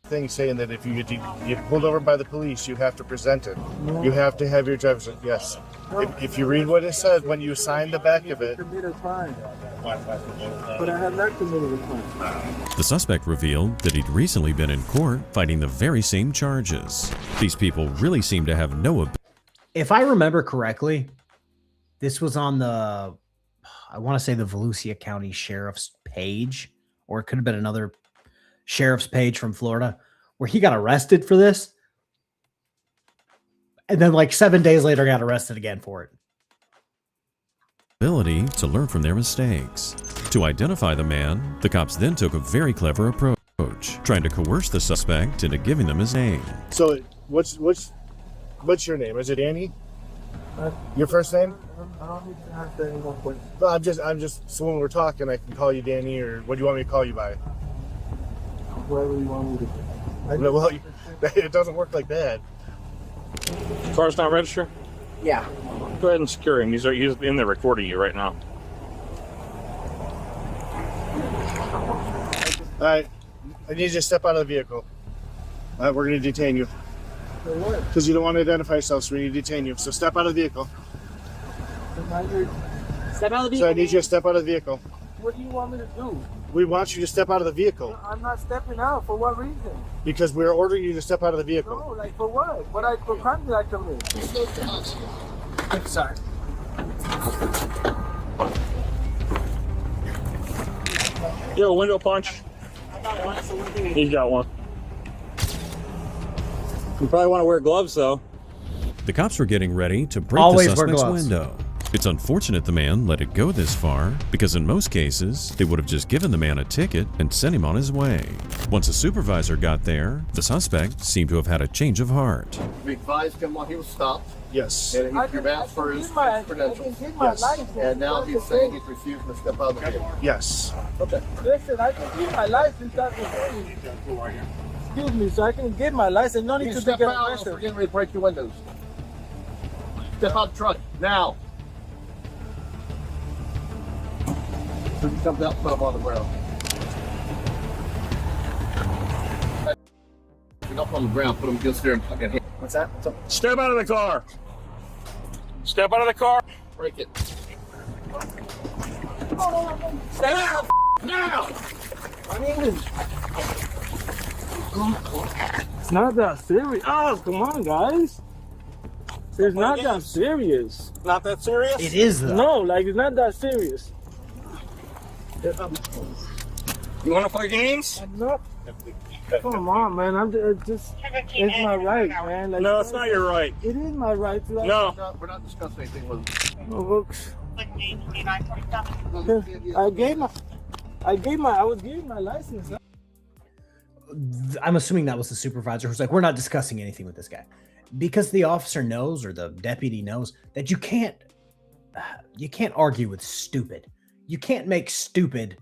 thing saying that if you get pulled over by the police, you have to present it. No. You have to have your driver's license. Yes. No. If you read what it says when you sign the back of it. Commit a crime. But I have not committed a crime. The suspect revealed that he'd recently been in court fighting the very same charges. These people really seem to have no ability. If I remember correctly, this was on the, I want to say the Volusia County Sheriff's page, or it could have been another sheriff's page from Florida, where he got arrested for this. And then like 7 days later got arrested again for it. Ability to learn from their mistakes. To identify the man, the cops then took a very clever approach, trying to coerce the suspect into giving them his name. So what's your name? Is it Annie? Your first name? I don't need to have that anymore. No, I'm just. So when we're talking, I can call you Danny, or what do you want me to call you by? Whatever you want me to. Well, it doesn't work like that. Car's not registered? Yeah. Go ahead and secure him. He's in there recording you right now. All right, I need you to step out of the vehicle. All right, we're going to detain you. For what? Because you don't want to identify yourself, so we need to detain you. So step out of the vehicle. Step out of the vehicle. So I need you to step out of the vehicle. What do you want me to do? We want you to step out of the vehicle. I'm not stepping out. For what reason? Because we're ordering you to step out of the vehicle. No, like for what? What crime did I commit? I'm sorry. You have a window punch? He's got one. You probably want to wear gloves, though. The cops were getting ready to break Always the wear suspect's gloves. window. It's unfortunate the man let it go this far, because in most cases, they would have just given the man a ticket and sent him on his way. Once a supervisor got there, the suspect seemed to have had a change of heart. We advised him while he was stopped. Yes. And he asked for his credentials. Yes. And now he's saying he's refusing to step out of the vehicle. Yes. Okay. Listen, I can get my license. Excuse me, so I can get my license. No need You to step get out, or we're getting ready to break your windows. Step out the truck, now. So he comes out and put him on the ground. Get up on the ground, put him against there and fucking hit. What's that? What's up? Step out of the car. Step out of the car. Break it. Step out now! I'm English. It's not that serious. Oh, come on, guys. It's not that serious. Not that serious? It is, though. No, like, it's not that serious. You want to play games? I'm not. Come on, man. I'm just. It's my right, man. Like, No, it's not your right. It is my right to. No. We're not discussing anything with him. No books. I was giving my license. I'm assuming that was the supervisor who's like, we're not discussing anything with this guy. Because the officer knows, or the deputy knows, that you can't argue with stupid. You can't make stupid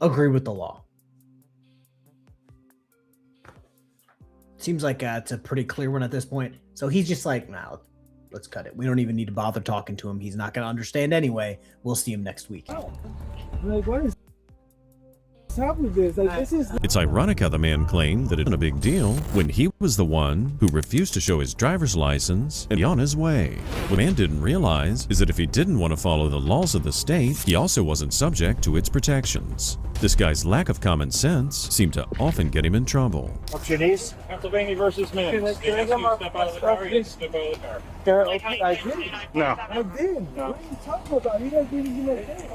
agree with the law. Seems like it's a pretty clear one at this point. So he's just like, nah, let's cut it. We don't even need to bother talking to him. He's not going to understand anyway. We'll see him next week. Like, what is up with this? Like, this is. It's ironic how the man claimed that it wasn't a big deal when he was the one who refused to show his driver's license and be on his way. What the man didn't realize is that if he didn't want to follow the laws of the state, he also wasn't subject to its protections. This guy's lack of common sense seemed to often get him in trouble. Up to your knees. Pennsylvania versus Minutes. Can I get my Step out of the car. You step out of the car. I did. No. I did. What are you talking about? You guys didn't give me a thing.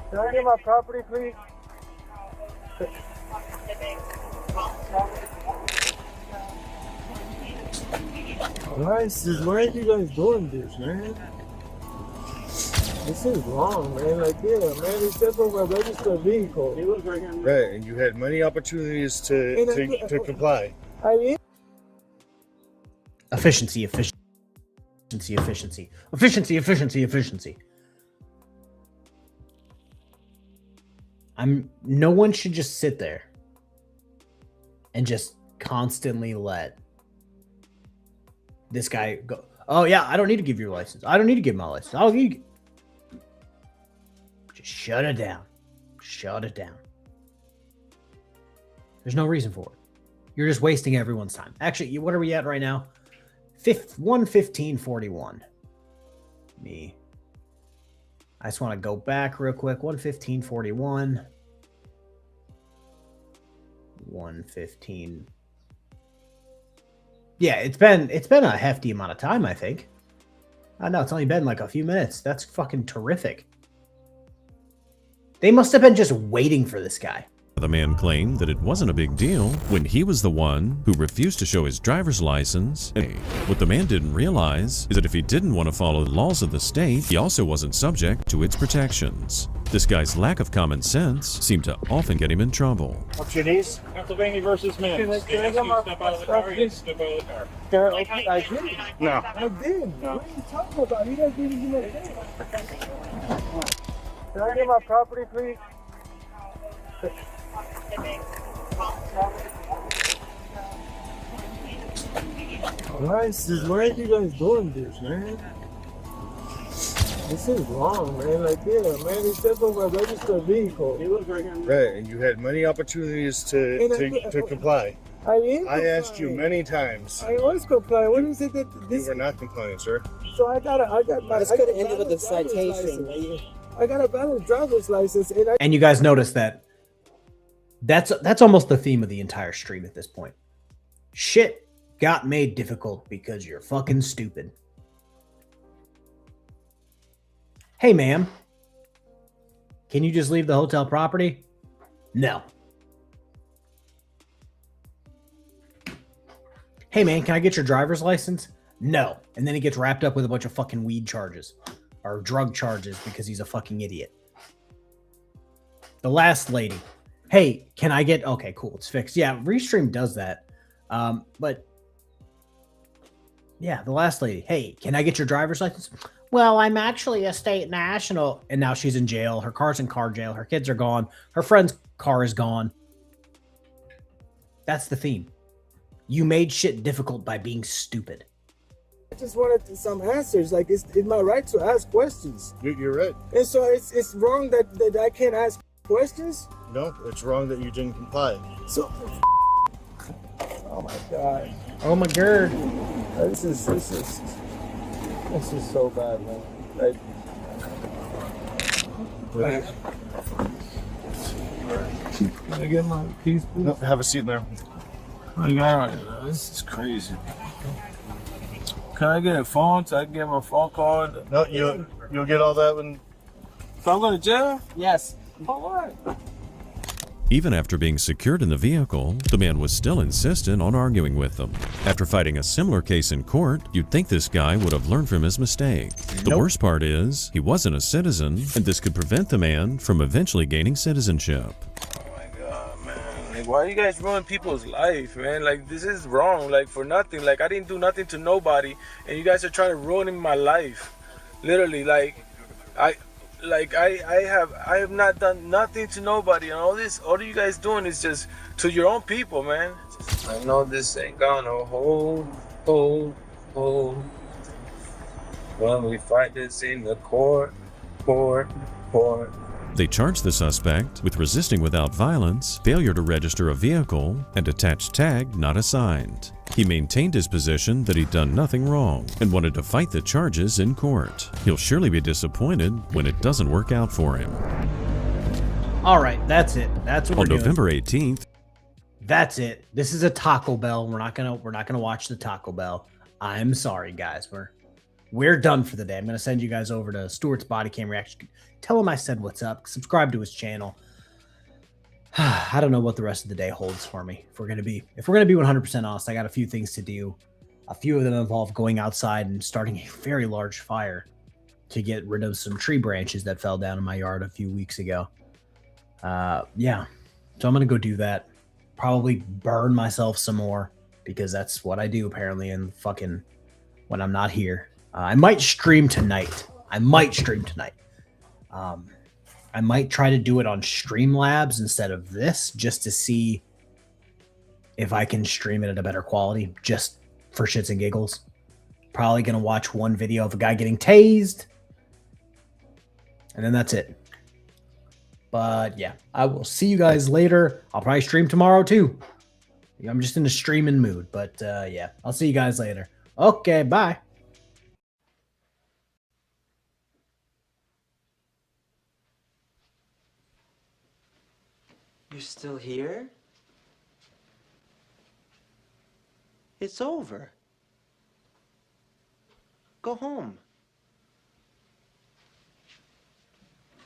Can I get my property, please? Why are you guys doing this, man? This is wrong, man. Like, yeah, man, it's just over a registered vehicle. Right, and you had many opportunities to comply. I mean, Efficiency. No one should just sit there and just constantly let this guy go. Oh yeah, I don't need to give you your license. I don't need to give my license. I'll give you. Just shut it down. Shut it down. There's no reason for it. You're just wasting everyone's time. Actually, what are we at right now? 1:15:41. Me. I just want to go back real quick. 1:15:41. 1:15. Yeah, it's been a hefty amount of time, I think. I know it's only been like a few minutes. That's fucking terrific. They must have been just waiting for this guy. The man claimed that it wasn't a big deal when he was the one who refused to show his driver's license. What the man didn't realize is that if he didn't want to follow the laws of the state, he also wasn't subject to its protections. This guy's lack of common sense seemed to often get him in trouble. Up your knees. Pennsylvania versus Mims. Can I get my Step out of the car. You step out of the car. I did. No. I did. No. What are you talking about? You guys didn't do anything. Can I get my property, please? Why are you guys doing this, man? This is wrong, man. Like, yeah, man, he stepped over a registered vehicle. He was right here. Right, and you had many opportunities to comply. I asked you many times. I was complying. What is it that this? You were not complying, sir. So I got This could have ended with a citation. I got a valid driver's license, And you guys notice that that's almost the theme of the entire stream at this point. Shit got made difficult because you're fucking stupid. Hey, ma'am. Can you just leave the hotel property? No. Hey, man, can I get your driver's license? No. And then he gets wrapped up with a bunch of fucking weed charges or drug charges because he's a fucking idiot. The last lady. Hey, can I get... Okay, cool. It's fixed. Yeah, Restream does that. But... Yeah, the last lady. Hey, can I get your driver's license? Well, I'm actually a state national. And now she's in jail. Her car's in car jail. Her kids are gone. Her friend's car is gone. That's the theme. You made shit difficult by being stupid. I just wanted some answers. Like, it's my right to ask questions. You're right. And so it's wrong that I can't ask questions? No, it's wrong that you didn't comply. So... Oh my god. Oh my god. This is so bad, man. Like, can I get my keys, please? No, have a seat there. My god, this is crazy. Can I get a phone so I can get my phone card? No, you'll get all that when... So I'm going to jail? Yes. For what? Even after being secured in the vehicle, the man was still insistent on arguing with them. After fighting a similar case in court, you'd think this guy would have learned from his mistake. The worst part is, he wasn't a citizen, and this could prevent the man from eventually gaining citizenship. Oh my god, man. Like, why you guys ruin people's life, man? Like, this is wrong, like, for nothing. Like, I didn't do nothing to nobody, and you guys are trying to ruin my life. Literally, like, I have not done nothing to nobody, and all you guys doing is just to your own people, man. I know this ain't gonna hold. When we fight this in the court. They charged the suspect with resisting without violence, failure to register a vehicle, and attached tag not assigned. He maintained his position that he'd done nothing wrong and wanted to fight the charges in court. He'll surely be disappointed when it doesn't work out for him. All right, that's it. That's what On we're doing. November 18th. That's it. This is a Taco Bell. We're not gonna watch the Taco Bell. I'm sorry, guys. We're done for the day. I'm gonna send you guys over to Stuart's Body Cam Reaction. Tell him I said what's up. Subscribe to his channel. I don't know what the rest of the day holds for me. If we're gonna be 100% honest, I got a few things to do. A few of them involve going outside and starting a very large fire to get rid of some tree branches that fell down in my yard a few weeks ago. Yeah, so I'm gonna go do that. Probably burn myself some more because that's what I do apparently. And fucking when I'm not here, I might stream tonight. I might try to do it on Streamlabs instead of this, just to see if I can stream it at a better quality, just for shits and giggles. Probably gonna watch one video of a guy getting tased, and then that's it. But yeah, I will see you guys later. I'll probably stream tomorrow too. I'm just in a streaming mood, but yeah, I'll see you guys later. Okay, bye. You're still here? It's over. Go home.